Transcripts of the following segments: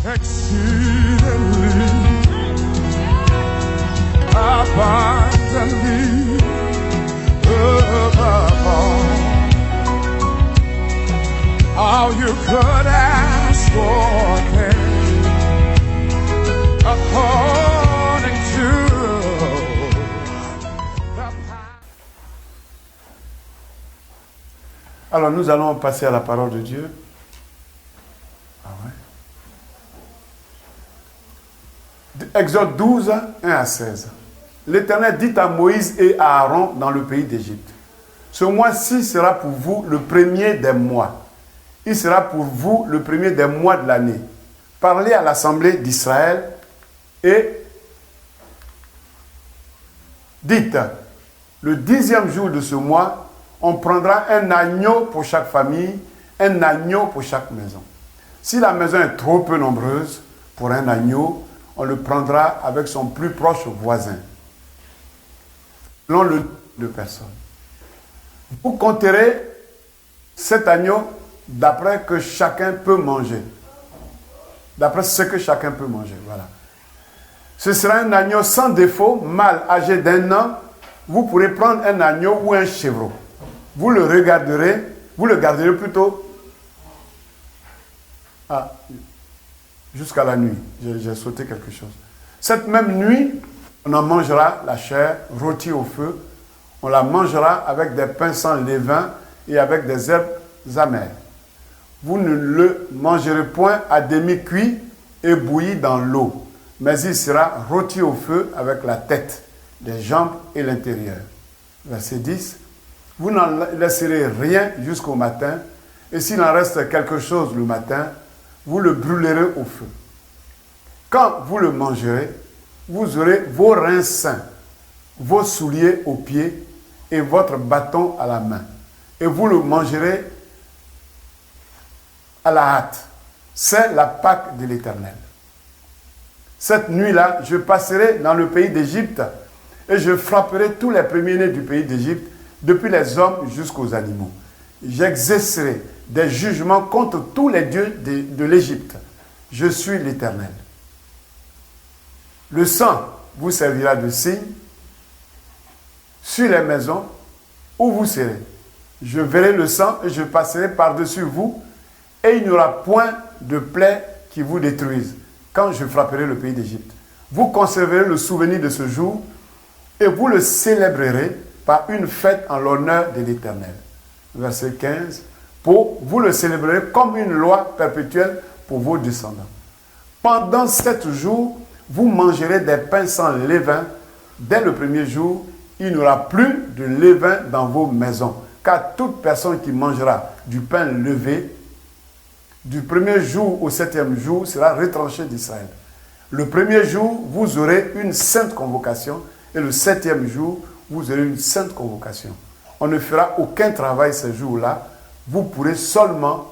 exceedingly, abundantly, above all you could ask or think, according to the power. Alors nous allons passer à la parole de Dieu. Exode 12, 1 à 16. L'Éternel dit à Moïse et à Aaron dans le pays d'Égypte: ce mois-ci sera pour vous le premier des mois. Il sera pour vous le premier des mois de l'année. Parlez à l'assemblée d'Israël et dites: le 10e jour de ce mois, on prendra un agneau pour chaque famille, un agneau pour chaque maison. Si la maison est trop peu nombreuse pour un agneau, on le prendra avec son plus proche voisin, selon le nombre de personnes. Vous compterez cet agneau d'après que chacun peut manger. D'après ce que chacun peut manger, voilà. Ce sera un agneau sans défaut, mâle, âgé d'1 an. Vous pourrez prendre un agneau ou un chevreau. Vous le garderez plutôt jusqu'à la nuit. J'ai sauté quelque chose. Cette même nuit, on en mangera la chair rôtie au feu. On la mangera avec des pains sans levain et avec des herbes amères. Vous ne le mangerez point à demi-cuit et bouilli dans l'eau, mais il sera rôti au feu avec la tête, les jambes et l'intérieur. Verset 10. Vous n'en laisserez rien jusqu'au matin, et s'il en reste quelque chose le matin, vous le brûlerez au feu. Quand vous le mangerez, vous aurez vos reins sains, vos souliers aux pieds et votre bâton à la main. Et vous le mangerez à la hâte. C'est la Pâque de l'Éternel. Cette nuit-là, je passerai dans le pays d'Égypte et je frapperai tous les premiers-nés du pays d'Égypte, depuis les hommes jusqu'aux animaux. J'exercerai des jugements contre tous les dieux de l'Égypte. Je suis l'Éternel. Le sang vous servira de signe sur les maisons où vous serez. Je verrai le sang et je passerai par-dessus vous, et il n'y aura point de plaie qui vous détruise quand je frapperai le pays d'Égypte. Vous conserverez le souvenir de ce jour et vous le célébrerez par une fête en l'honneur de l'Éternel. Verset 15. Vous le célébrerez comme une loi perpétuelle pour vos descendants. Pendant 7 jours, vous mangerez des pains sans levain. Dès le premier jour, il n'y aura plus de levain dans vos maisons, car toute personne qui mangera du pain levé du premier jour au 7e jour sera retranchée d'Israël. Le premier jour, vous aurez une sainte convocation, et le 7e jour, vous aurez une sainte convocation. On ne fera aucun travail ces jours-là. Vous pourrez seulement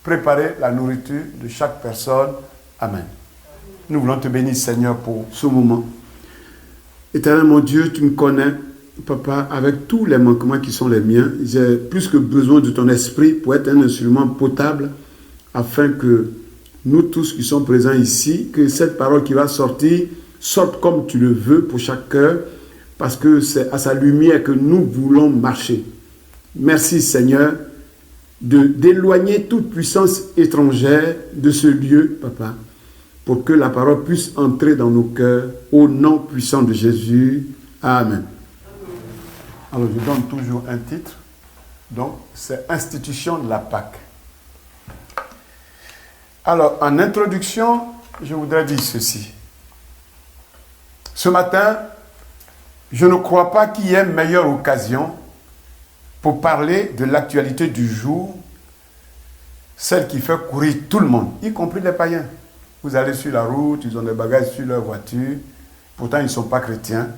préparer la nourriture de chaque personne. Amen. Nous voulons te bénir, Seigneur, pour ce moment. Éternel, mon Dieu, tu me connais, Papa, avec tous les manquements qui sont les miens. J'ai plus que besoin de ton esprit pour être un instrument potable, afin que nous tous qui sommes présents ici, que cette parole qui va sortir sorte comme tu le veux pour chaque cœur, parce que c'est à sa lumière que nous voulons marcher. Merci, Seigneur, d'éloigner toute puissance étrangère de ce lieu, Papa, pour que la parole puisse entrer dans nos cœurs, au nom puissant de Jésus. Amen. Alors, je donne toujours un titre. Donc, c'est Institution de la Pâque. Alors, en introduction, je voudrais dire ceci. Ce matin, je ne crois pas qu'il y ait meilleure occasion pour parler de l'actualité du jour, celle qui fait courir tout le monde, y compris les païens. Vous allez sur la route, ils ont des bagages sur leur voiture, pourtant ils ne sont pas chrétiens,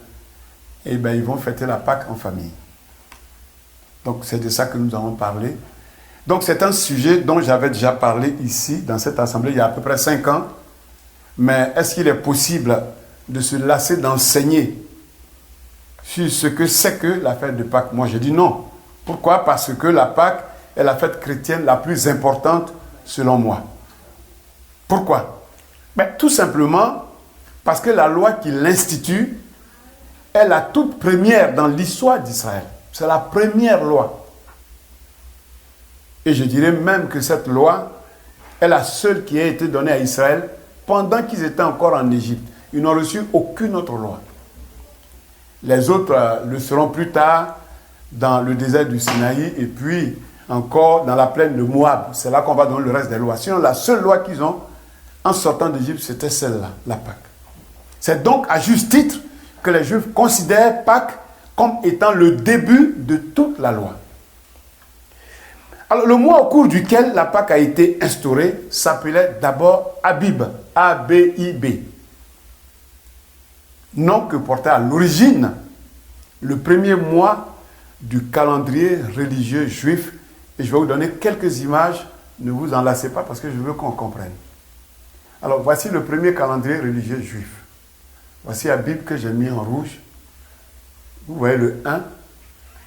et bien ils vont fêter la Pâque en famille. Donc c'est de ça que nous allons parler. Donc c'est un sujet dont j'avais déjà parlé ici, dans cette assemblée, il y a à peu près 5 ans, mais est-ce qu'il est possible de se lasser d'enseigner sur ce que c'est que la fête de Pâques? Moi je dis non. Pourquoi? Parce que la Pâque est la fête chrétienne la plus importante selon moi. Pourquoi? Tout simplement parce que la loi qui l'institue est la toute première dans l'histoire d'Israël. C'est la première loi. Et je dirais même que cette loi est la seule qui a été donnée à Israël pendant qu'ils étaient encore en Égypte. Ils n'ont reçu aucune autre loi. Les autres le seront plus tard dans le désert du Sinaï et puis encore dans la plaine de Moab. C'est là qu'on va donner le reste des lois. Sinon, la seule loi qu'ils ont en sortant d'Égypte, c'était celle-là, la Pâque. C'est donc à juste titre que les Juifs considèrent Pâques comme étant le début de toute la loi. Alors, le mois au cours duquel la Pâque a été instaurée s'appelait d'abord Abib, A-B-I-B. Nom que portait à l'origine le premier mois du calendrier religieux juif. Et je vais vous donner quelques images, ne vous en lassez pas parce que je veux qu'on comprenne. Alors, voici le premier calendrier religieux juif. Voici Abib que j'ai mis en rouge. Vous voyez le 1,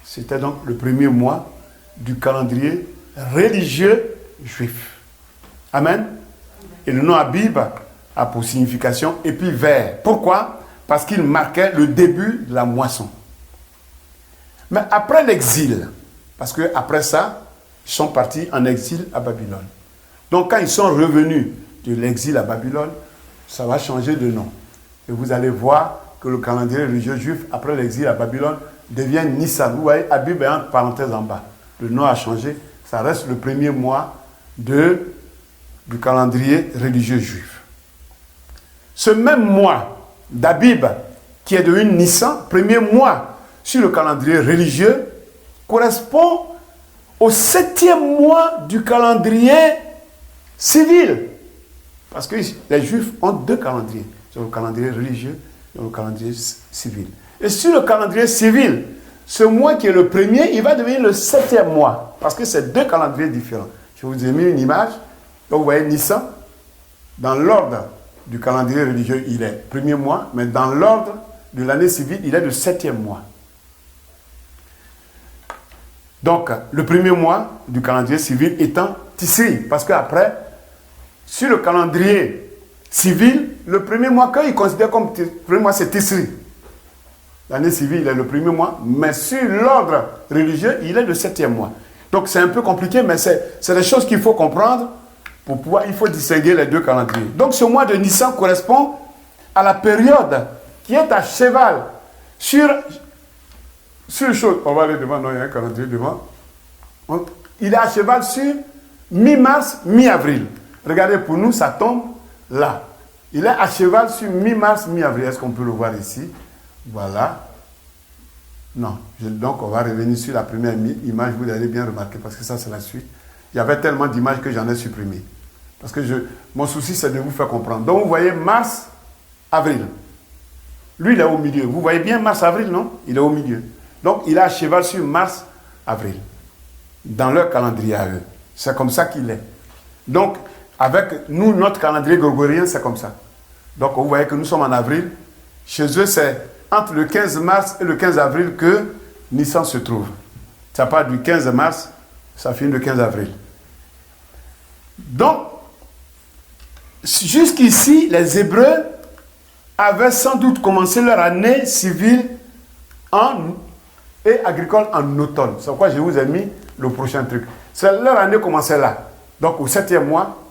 c'était donc le premier mois du calendrier religieux juif. Amen. Et le nom Abib a pour signification et puis vert. Pourquoi? Parce qu'il marquait le début de la moisson. Mais après l'exil, parce qu'après ça, ils sont partis en exil à Babylone. Donc quand ils sont revenus de l'exil à Babylone, ça va changer de nom. Et vous allez voir que le calendrier religieux juif, après l'exil à Babylone, devient Nissan. Vous voyez, Abib est entre parenthèses en bas. Le nom a changé. Ça reste le premier mois du calendrier religieux juif. Ce même mois d'Abib, qui est devenu Nissan, premier mois sur le calendrier religieux, correspond au 7e mois du calendrier civil. Parce que les Juifs ont deux calendriers. Sur le calendrier religieux et le calendrier civil. Et sur le calendrier civil, ce mois qui est le premier, il va devenir le 7e mois. Parce que c'est deux calendriers différents. Je vous ai mis une image. Donc vous voyez Nissan, dans l'ordre du calendrier religieux, il est premier mois, mais dans l'ordre de l'année civile, il est le 7e mois. Donc, le premier mois du calendrier civil étant Tisri, parce qu'après, sur le calendrier civil, le premier mois qu'ils considèrent comme le premier mois, c'est Tisri. L'année civile est le premier mois, mais sur l'ordre religieux, il est le 7e mois. Donc, c'est un peu compliqué, mais c'est des choses qu'il faut comprendre pour pouvoir, il faut distinguer les deux calendriers. Donc, ce mois de Nissan correspond à la période qui est à cheval sur une chose. On va aller devant, non, il y a un calendrier devant. Il est à cheval sur mi-mars, mi-avril. Regardez, pour nous, ça tombe là. Il est à cheval sur mi-mars, mi-avril. Est-ce qu'on peut le voir ici? Voilà. Non. Donc, on va revenir sur la première image. Vous allez bien remarquer, parce que ça, c'est la suite. Il y avait tellement d'images que j'en ai supprimé. Parce que mon souci, c'est de vous faire comprendre. Donc, vous voyez mars, avril. Lui, il est au milieu. Vous voyez bien mars, avril, non? Il est au milieu. Donc, il est à cheval sur mars, avril. Dans leur calendrier à eux. C'est comme ça qu'il est. Donc, avec nous, notre calendrier grégorien, c'est comme ça. Donc, vous voyez que nous sommes en avril. Chez eux, c'est entre le 15 mars et le 15 avril que Nissan se trouve. Ça part du 15 mars, ça finit le 15 avril. Donc, jusqu'ici, les Hébreux avaient sans doute commencé leur année civile et agricole en automne. C'est pourquoi je vous ai mis le prochain truc. Leur année commençait là. Donc, au 7e mois,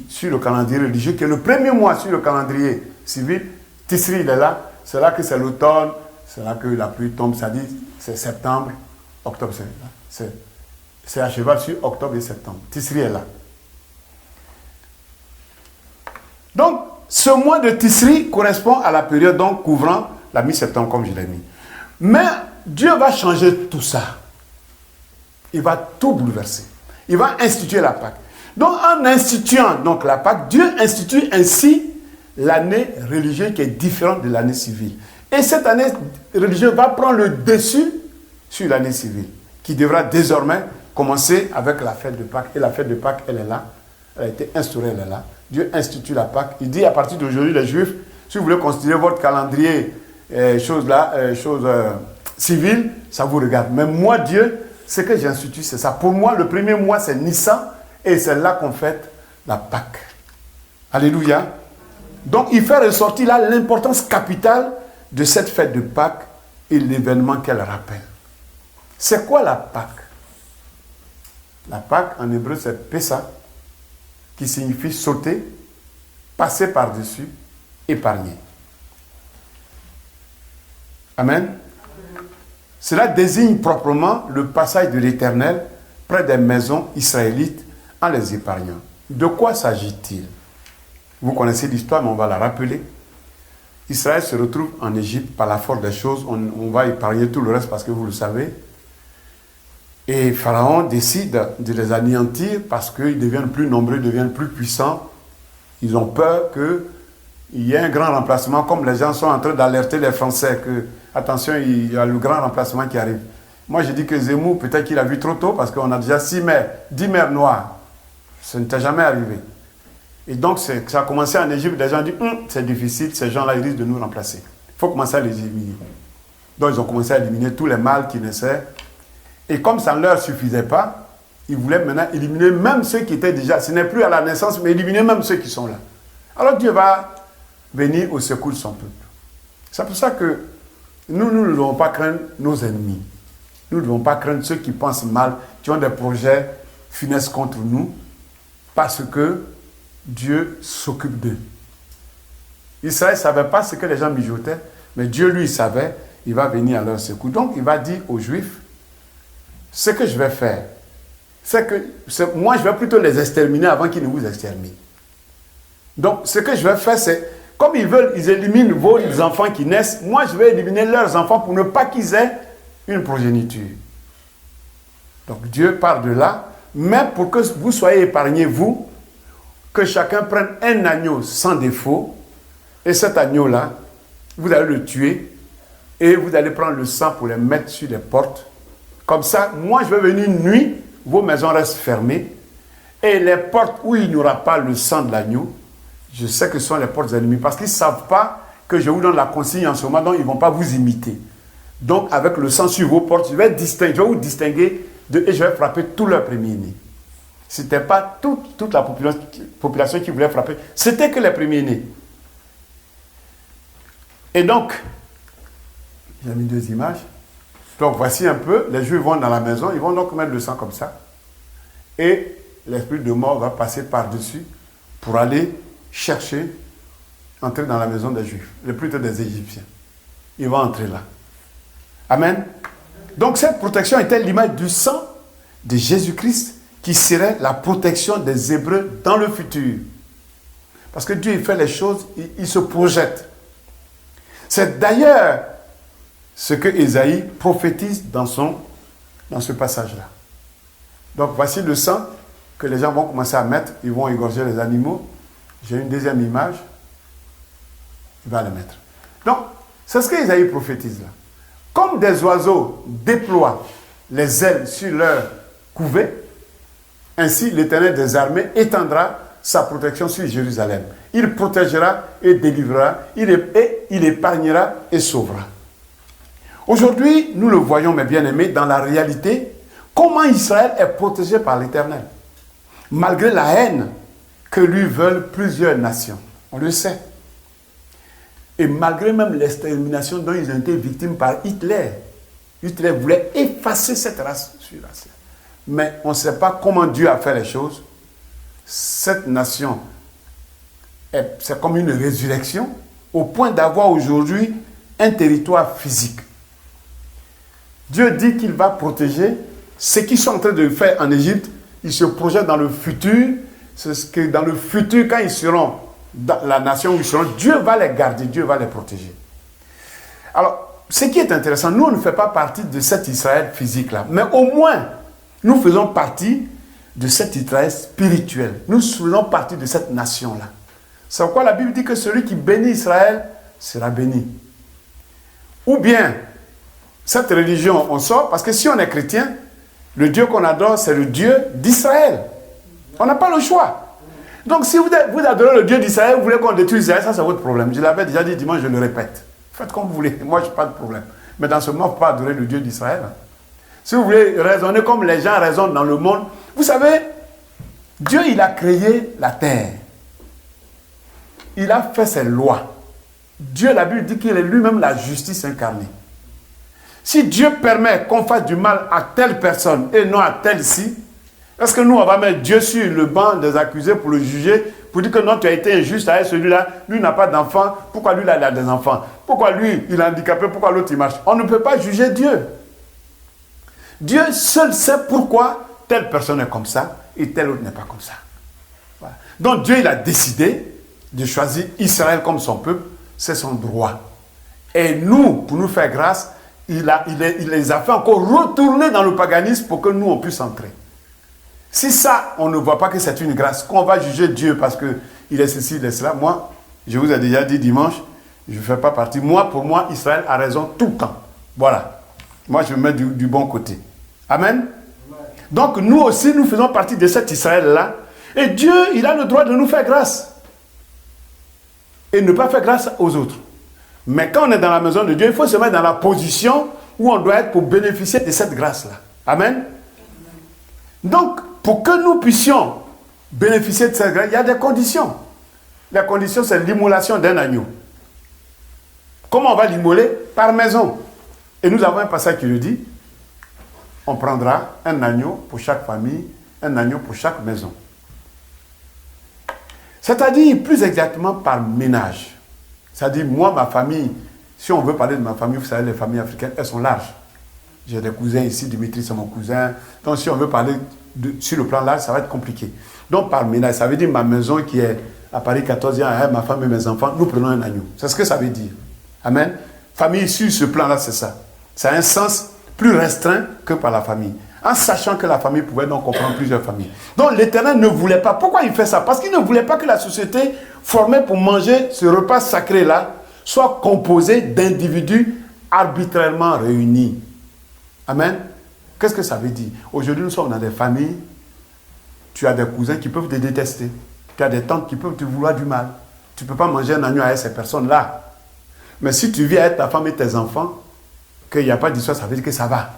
sur le calendrier religieux, qui est le premier mois sur le calendrier civil, Tisri, il est là. C'est là que c'est l'automne, c'est là que la pluie tombe, ça dit, c'est septembre, octobre, c'est à cheval sur octobre et septembre. Tisri est là. Donc, ce mois de Tisri correspond à la période donc couvrant la mi-septembre, comme je l'ai mis. Mais Dieu va changer tout ça. Il va tout bouleverser. Il va instituer la Pâque. Donc, en instituant donc, la Pâque, Dieu institue ainsi l'année religieuse qui est différente de l'année civile. Et cette année religieuse va prendre le dessus sur l'année civile, qui devra désormais commencer avec la fête de Pâques. Et la fête de Pâques, elle est là. Elle a été instaurée, elle est là. Dieu institue la Pâque. Il dit à partir d'aujourd'hui, les Juifs, si vous voulez considérer votre calendrier, choses civiles, ça vous regarde. Mais moi, Dieu, ce que j'institue, c'est ça. Pour moi, le premier mois, c'est Nissan, et c'est là qu'on fête la Pâque. Alléluia. Donc il fait ressortir là l'importance capitale de cette fête de Pâques et l'événement qu'elle rappelle. C'est quoi la Pâque? La Pâque en hébreu c'est Pessa, qui signifie sauter, passer par-dessus, épargner. Amen. Cela désigne proprement le passage de l'Éternel près des maisons israélites en les épargnant. De quoi s'agit-il? Vous connaissez l'histoire, mais on va la rappeler. Israël se retrouve en Égypte par la force des choses. On va épargner tout le reste parce que vous le savez. Et Pharaon décide de les anéantir parce qu'ils deviennent plus nombreux, deviennent plus puissants. Ils ont peur qu'il y ait un grand remplacement, comme les gens sont en train d'alerter les Français que, attention, il y a le grand remplacement qui arrive. Moi, je dis que Zemmour, peut-être qu'il a vu trop tôt parce qu'on a déjà 10 mers noires. Ça n'était jamais arrivé. Et donc, ça a commencé en Égypte. Les gens disent, c'est difficile, ces gens-là, ils risquent de nous remplacer. Il faut commencer à les éliminer. Donc, ils ont commencé à éliminer tous les mâles qui naissaient. Et comme ça ne leur suffisait pas, ils voulaient maintenant éliminer même ceux qui étaient déjà, ce n'est plus à la naissance, mais éliminer même ceux qui sont là. Alors Dieu va venir au secours de son peuple. C'est pour ça que nous ne devons pas craindre nos ennemis. Nous ne devons pas craindre ceux qui pensent mal, qui ont des projets funestes contre nous, parce que Dieu s'occupe d'eux. Israël ne savait pas ce que les gens mijotaient, mais Dieu, lui, savait, il va venir à leur secours. Donc, il va dire aux Juifs, ce que je vais faire, c'est que moi, je vais plutôt les exterminer avant qu'ils ne vous exterminent. Donc, ce que je vais faire, c'est, comme ils veulent, ils éliminent vos enfants qui naissent, moi, je vais éliminer leurs enfants pour ne pas qu'ils aient une progéniture. Donc, Dieu part de là, mais pour que vous soyez épargnés, vous, que chacun prenne un agneau sans défaut, et cet agneau-là, vous allez le tuer, et vous allez prendre le sang pour le mettre sur les portes. Comme ça, moi, je vais venir une nuit, vos maisons restent fermées, et les portes où il n'y aura pas le sang de l'agneau, je sais que ce sont les portes ennemies, parce qu'ils ne savent pas que je vous donne la consigne en ce moment, donc ils ne vont pas vous imiter. Donc, avec le sang sur vos portes, je vais vous distinguer et je vais frapper tous leurs premiers-nés. Ce n'était pas toute la population qui voulait frapper, c'était que les premiers-nés. Et donc, j'ai mis 2 images. Donc, voici un peu, les Juifs vont dans la maison, ils vont donc mettre le sang comme ça. Et l'esprit de mort va passer par-dessus pour aller chercher, entrer dans la maison des Juifs, plutôt des Égyptiens. Il va entrer là. Amen. Donc, cette protection était l'image du sang de Jésus-Christ qui serait la protection des Hébreux dans le futur. Parce que Dieu, il fait les choses, il se projette. C'est d'ailleurs ce que Ésaïe prophétise dans ce passage-là. Donc, voici le sang que les gens vont commencer à mettre. Ils vont égorger les animaux. J'ai une deuxième image. Il va le mettre. Donc, c'est ce que Ésaïe prophétise là. Comme des oiseaux déploient les ailes sur leur couvée, ainsi l'Éternel des armées étendra sa protection sur Jérusalem. Il protégera et délivrera, il épargnera et sauvera. Aujourd'hui, nous le voyons, mes bien-aimés, dans la réalité, comment Israël est protégé par l'Éternel. Malgré la haine que lui veulent plusieurs nations. On le sait. Et malgré même l'extermination dont ils ont été victimes par Hitler. Hitler voulait effacer cette race sur la terre. Mais on ne sait pas comment Dieu a fait les choses. Cette nation, c'est comme une résurrection au point d'avoir aujourd'hui un territoire physique. Dieu dit qu'il va protéger ce qu'ils sont en train de faire en Égypte. Ils se projettent dans le futur. C'est ce que dans le futur, quand ils seront dans la nation où ils seront, Dieu va les garder, Dieu va les protéger. Alors, ce qui est intéressant, nous, on ne fait pas partie de cet Israël physique-là. Mais au moins, nous faisons partie de cet Israël spirituel. Nous faisons partie de cette nation-là. C'est pourquoi la Bible dit que celui qui bénit Israël sera béni. Ou bien, cette religion, on sort, parce que si on est chrétien, le Dieu qu'on adore, c'est le Dieu d'Israël. On n'a pas le choix. Donc, si vous adorez le Dieu d'Israël, vous voulez qu'on détruise Israël, ça c'est votre problème. Je l'avais déjà dit dimanche, je le répète. Faites comme vous voulez, moi je n'ai pas de problème. Mais dans ce moment, il ne faut pas adorer le Dieu d'Israël. Si vous voulez raisonner comme les gens raisonnent dans le monde, vous savez, Dieu il a créé la terre. il a fait ses lois. Dieu, la Bible dit qu'il est lui-même la justice incarnée. Si Dieu permet qu'on fasse du mal à telle personne et non à telle-ci, est-ce que nous, on va mettre Dieu sur le banc des accusés pour le juger, pour dire que non, tu as été injuste avec celui-là, lui n'a pas d'enfant, pourquoi lui, il a des enfants? Pourquoi lui, il est handicapé, pourquoi l'autre, il marche? On ne peut pas juger Dieu. Dieu seul sait pourquoi telle personne est comme ça et telle autre n'est pas comme ça. Voilà. Donc Dieu, il a décidé de choisir Israël comme son peuple, c'est son droit. Et nous, pour nous faire grâce, il les a fait encore retourner dans le paganisme pour que nous, on puisse entrer. Si ça, on ne voit pas que c'est une grâce, qu'on va juger Dieu parce qu'il est ceci, il est cela, moi, je vous ai déjà dit dimanche, je ne fais pas partie. Moi, pour moi, Israël a raison tout le temps. Voilà. Moi, je me mets du bon côté. Amen. Donc, nous aussi, nous faisons partie de cet Israël-là. Et Dieu, il a le droit de nous faire grâce. Et ne pas faire grâce aux autres. Mais quand on est dans la maison de Dieu, il faut se mettre dans la position où on doit être pour bénéficier de cette grâce-là. Amen. Donc, pour que nous puissions bénéficier de cette grâce, il y a des conditions. La condition, c'est l'immolation d'un agneau. Comment on va l'immoler? Par maison. Et nous avons un passage qui le dit. On prendra un agneau pour chaque famille, un agneau pour chaque maison. C'est-à-dire, plus exactement par ménage. C'est-à-dire, moi, ma famille, si on veut parler de ma famille, vous savez, les familles africaines, elles sont larges. J'ai des cousins ici, Dimitri, c'est mon cousin. Donc, si on veut parler sur le plan large, ça va être compliqué. Donc, par ménage, ça veut dire ma maison qui est à Paris 14e, ma femme et mes enfants, nous prenons un agneau. C'est ce que ça veut dire. Amen. Famille sur ce plan-là, c'est ça. Ça a un sens plus restreint que par la famille. En sachant que la famille pouvait donc comprendre plusieurs familles. Donc l'Éternel ne voulait pas. Pourquoi il fait ça? Parce qu'il ne voulait pas que la société formée pour manger ce repas sacré-là soit composée d'individus arbitrairement réunis. Amen. Qu'est-ce que ça veut dire? Aujourd'hui, nous sommes dans des familles. Tu as des cousins qui peuvent te détester. Tu as des tantes qui peuvent te vouloir du mal. Tu ne peux pas manger un agneau avec ces personnes-là. Mais si tu vis avec ta femme et tes enfants, qu'il n'y a pas d'histoire, ça veut dire que ça va.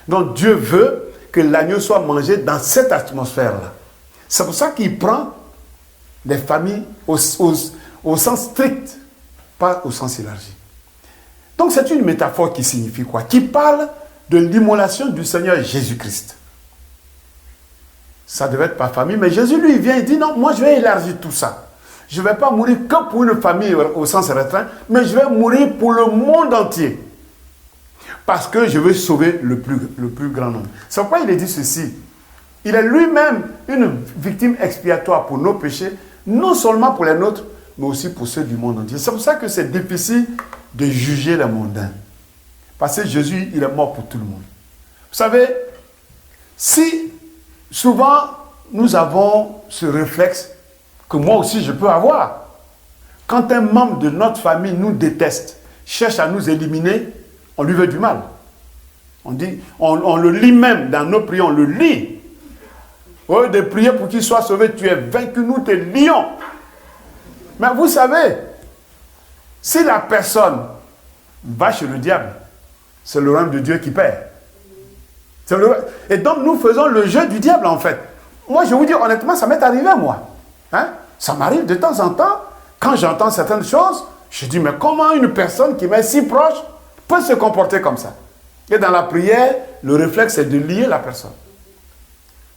Donc Dieu veut que l'agneau soit mangé dans cette atmosphère-là. C'est pour ça qu'il prend les familles au sens strict, pas au sens élargi. Donc c'est une métaphore qui signifie quoi? Qui parle de l'immolation du Seigneur Jésus-Christ. Ça devait être par famille, mais Jésus lui il vient et dit non, moi je vais élargir tout ça. Je ne vais pas mourir que pour une famille au sens restreint, mais je vais mourir pour le monde entier. Parce que je veux sauver le plus grand nombre. C'est pourquoi il a dit ceci. Il est lui-même une victime expiatoire pour nos péchés, non seulement pour les nôtres, mais aussi pour ceux du monde entier. C'est pour ça que c'est difficile de juger les mondains. Parce que Jésus, il est mort pour tout le monde. Vous savez, si souvent nous avons ce réflexe que moi aussi je peux avoir, quand un membre de notre famille nous déteste, cherche à nous éliminer, on lui veut du mal. On le lit même dans nos prières, on le lit. Au lieu de prier pour qu'il soit sauvé, tu es vaincu, nous te lions. Mais vous savez, si la personne va chez le diable, c'est le royaume de Dieu qui perd. Et donc nous faisons le jeu du diable en fait. Moi je vous dis honnêtement, ça m'est arrivé moi. Hein? Ça m'arrive de temps en temps, quand j'entends certaines choses, je dis mais comment une personne qui m'est si proche peut se comporter comme ça? Et dans la prière, le réflexe est de lier la personne.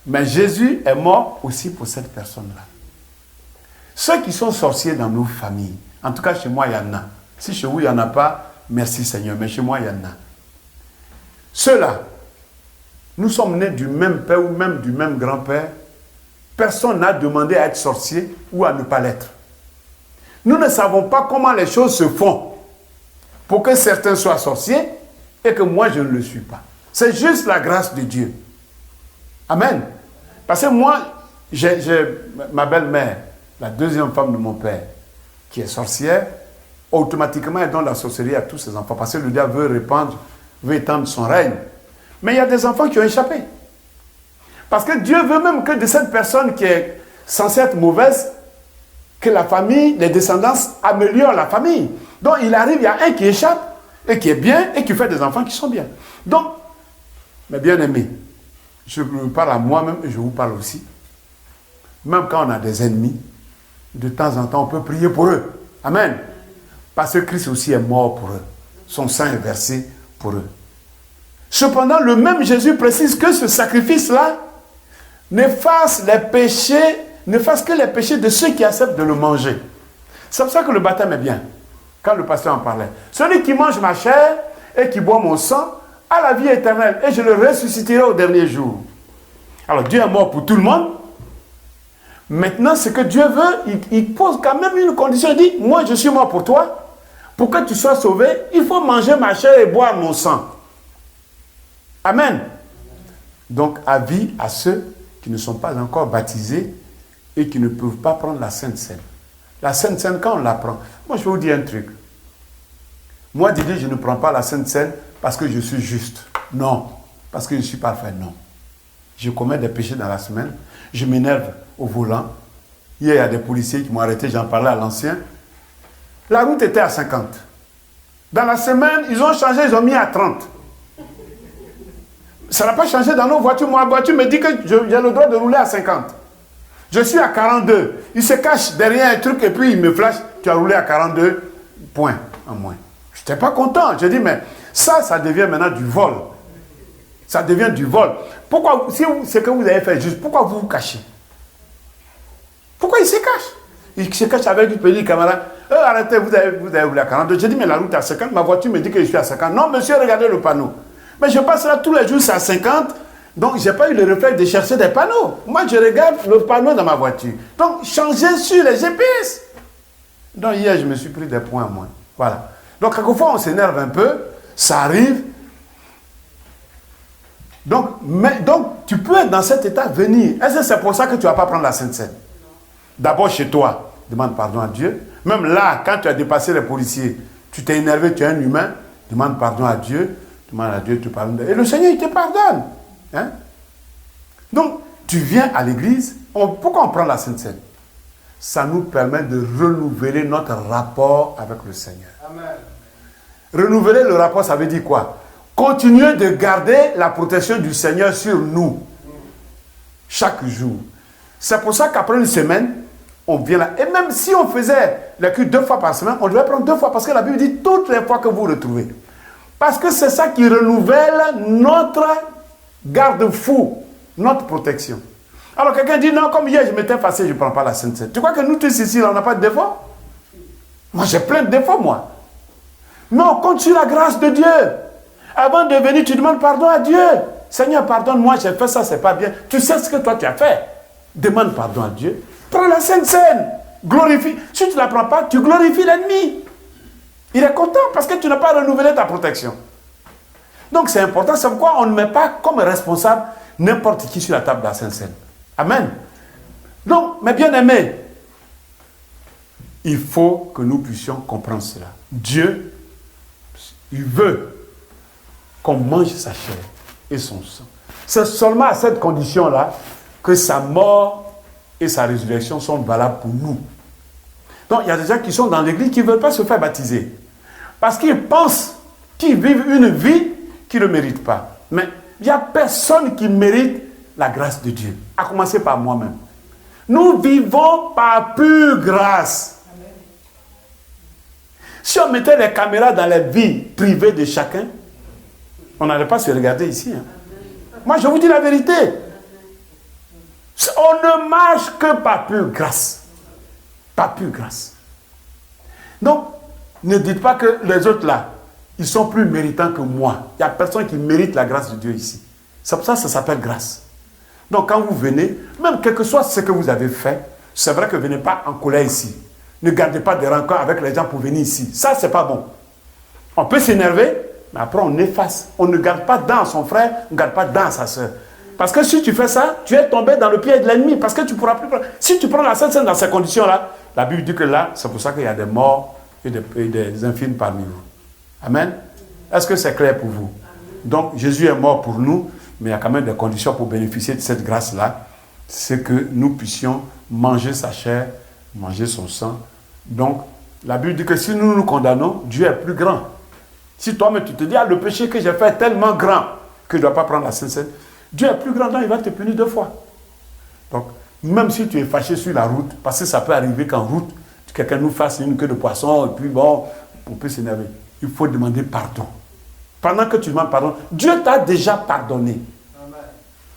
Mais Jésus est mort aussi pour cette personne-là. Ceux qui sont sorciers dans nos familles, en tout cas chez moi il y en a. Si chez vous il n'y en a pas, merci Seigneur, mais chez moi il y en a. Ceux-là, nous sommes nés du même père ou même du même grand-père. Personne n'a demandé à être sorcier ou à ne pas l'être. Nous ne savons pas comment les choses se font pour que certains soient sorciers et que moi je ne le suis pas. C'est juste la grâce de Dieu. Amen. Parce que moi, j'ai ma belle-mère, la deuxième femme de mon père, qui est sorcière, automatiquement elle donne la sorcellerie à tous ses enfants parce que le diable veut étendre son règne. Mais il y a des enfants qui ont échappé. Parce que Dieu veut même que de cette personne qui est censée être mauvaise, que la famille, les descendants améliorent la famille. Donc il arrive, il y a un qui échappe et qui est bien et qui fait des enfants qui sont bien. Donc, mes bien-aimés, je me parle à moi-même et je vous parle aussi. Même quand on a des ennemis, de temps en temps, on peut prier pour eux. Amen. Parce que Christ aussi est mort pour eux. Son sang est versé pour eux. Cependant, le même Jésus précise que ce sacrifice-là n'efface que les péchés de ceux qui acceptent de le manger. C'est pour ça que le baptême est bien. Quand le pasteur en parlait. Celui qui mange ma chair et qui boit mon sang a la vie éternelle et je le ressusciterai au dernier jour. Alors Dieu est mort pour tout le monde. Maintenant, ce que Dieu veut, il pose quand même une condition. Il dit, moi je suis mort pour toi. Pour que tu sois sauvé, il faut manger ma chair et boire mon sang. Amen. Donc, avis à ceux qui ne sont pas encore baptisés et qui ne peuvent pas prendre la Sainte Seine. La Sainte Seine, quand on la prend, moi je vais vous dire un truc. Moi, Didier, je ne prends pas la Sainte Seine parce que je suis juste. Non. Parce que je suis parfait. Non. Je commets des péchés dans la semaine. Je m'énerve au volant. Hier, il y a des policiers qui m'ont arrêté, j'en parlais à l'ancien. La route était à 50. Dans la semaine, ils ont changé, ils ont mis à 30. Ça n'a pas changé dans nos voitures. Moi, la voiture me dit que j'ai le droit de rouler à 50. Je suis à 42. Il se cache derrière un truc et puis il me flash. Tu as roulé à 42 points en moins. Je n'étais pas content. Je dis, mais ça devient maintenant du vol. Ça devient du vol. Pourquoi, si ce que vous avez fait juste, pourquoi vous vous cachez? Pourquoi il se cache? Il se cache avec du petit camarade. Arrêtez, vous avez roulé à 42. Je dis, mais la route est à 50. Ma voiture me dit que je suis à 50. Non, monsieur, regardez le panneau. Mais je passe là tous les jours, c'est à 50. Donc, je n'ai pas eu le réflexe de chercher des panneaux. Moi, je regarde le panneau dans ma voiture. Donc, changez sur les GPS. Donc, hier, je me suis pris des points à moins. Voilà. Donc, quelquefois, on s'énerve un peu. Ça arrive. Donc, tu peux être dans cet état, venir. Est-ce que c'est pour ça que tu ne vas pas prendre la Sainte Seine? D'abord, chez toi, demande pardon à Dieu. Même là, quand tu as dépassé les policiers, tu t'es énervé, tu es un humain, demande pardon à Dieu. Demande à Dieu, tu pardonnes. Et le Seigneur, il te pardonne. Hein? Donc, tu viens à l'église. Pourquoi on prend la Sainte Seine? Ça nous permet de renouveler notre rapport avec le Seigneur. Amen. Renouveler le rapport, ça veut dire quoi? Continuer de garder la protection du Seigneur sur nous. Chaque jour. C'est pour ça qu'après une semaine, on vient là. Et même si on faisait le culte 2 fois par semaine, on devait prendre 2 fois parce que la Bible dit toutes les fois que vous retrouvez. Parce que c'est ça qui renouvelle notre garde-fou, notre protection. Alors quelqu'un dit, non, comme hier je m'étais effacé, je ne prends pas la Sainte Seine. Tu crois que nous tous ici, on n'a pas de défaut? Moi j'ai plein de défauts, moi. Non, compte sur la grâce de Dieu. Avant de venir, tu demandes pardon à Dieu. Seigneur, pardonne-moi, j'ai fait ça, c'est pas bien. Tu sais ce que toi tu as fait. Demande pardon à Dieu. Prends la Sainte Seine. Glorifie. Si tu ne la prends pas, tu glorifies l'ennemi. Il est content parce que tu n'as pas renouvelé ta protection. Donc c'est important, c'est pourquoi on ne met pas comme responsable n'importe qui sur la table de la Sainte Seine. Amen. Donc, mes bien-aimés, il faut que nous puissions comprendre cela. Dieu, il veut qu'on mange sa chair et son sang. C'est seulement à cette condition-là que sa mort et sa résurrection sont valables pour nous. Donc, il y a des gens qui sont dans l'église qui ne veulent pas se faire baptiser. Parce qu'ils pensent qu'ils vivent une vie qu'ils ne méritent pas. Mais il n'y a personne qui mérite la grâce de Dieu. À commencer par moi-même. Nous vivons par pure grâce. Si on mettait les caméras dans les vies privées de chacun, on n'allait pas se regarder ici. Hein. Moi, je vous dis la vérité. On ne marche que par pure grâce. Par pure grâce. Donc, ne dites pas que les autres là, ils sont plus méritants que moi. Il n'y a personne qui mérite la grâce de Dieu ici. C'est pour ça que ça s'appelle grâce. Donc, quand vous venez, même quel que soit ce que vous avez fait, c'est vrai que venez pas en colère ici. Ne gardez pas des rancœurs avec les gens pour venir ici. Ça, c'est pas bon. On peut s'énerver, mais après on efface. On ne garde pas dans son frère, on ne garde pas dans sa soeur. Parce que si tu fais ça, tu es tombé dans le pied de l'ennemi. Parce que tu ne pourras plus... Si tu prends la Sainte Seine dans ces conditions-là, la Bible dit que là, c'est pour ça qu'il y a des morts et des infirmes parmi vous. Amen. Est-ce que c'est clair pour vous? Donc, Jésus est mort pour nous, mais il y a quand même des conditions pour bénéficier de cette grâce-là. C'est que nous puissions manger sa chair, manger son sang. Donc, la Bible dit que si nous nous condamnons, Dieu est plus grand. Si toi-même tu te dis, le péché que j'ai fait est tellement grand que je ne dois pas prendre la Sainte Seine, Dieu est plus grand, donc il va te punir 2 fois. Donc, Même si tu es fâché sur la route, parce que ça peut arriver qu'en route, quelqu'un nous fasse une queue de poisson, et puis bon, on peut s'énerver. Il faut demander pardon. Pendant que tu demandes pardon, Dieu t'a déjà pardonné. Amen.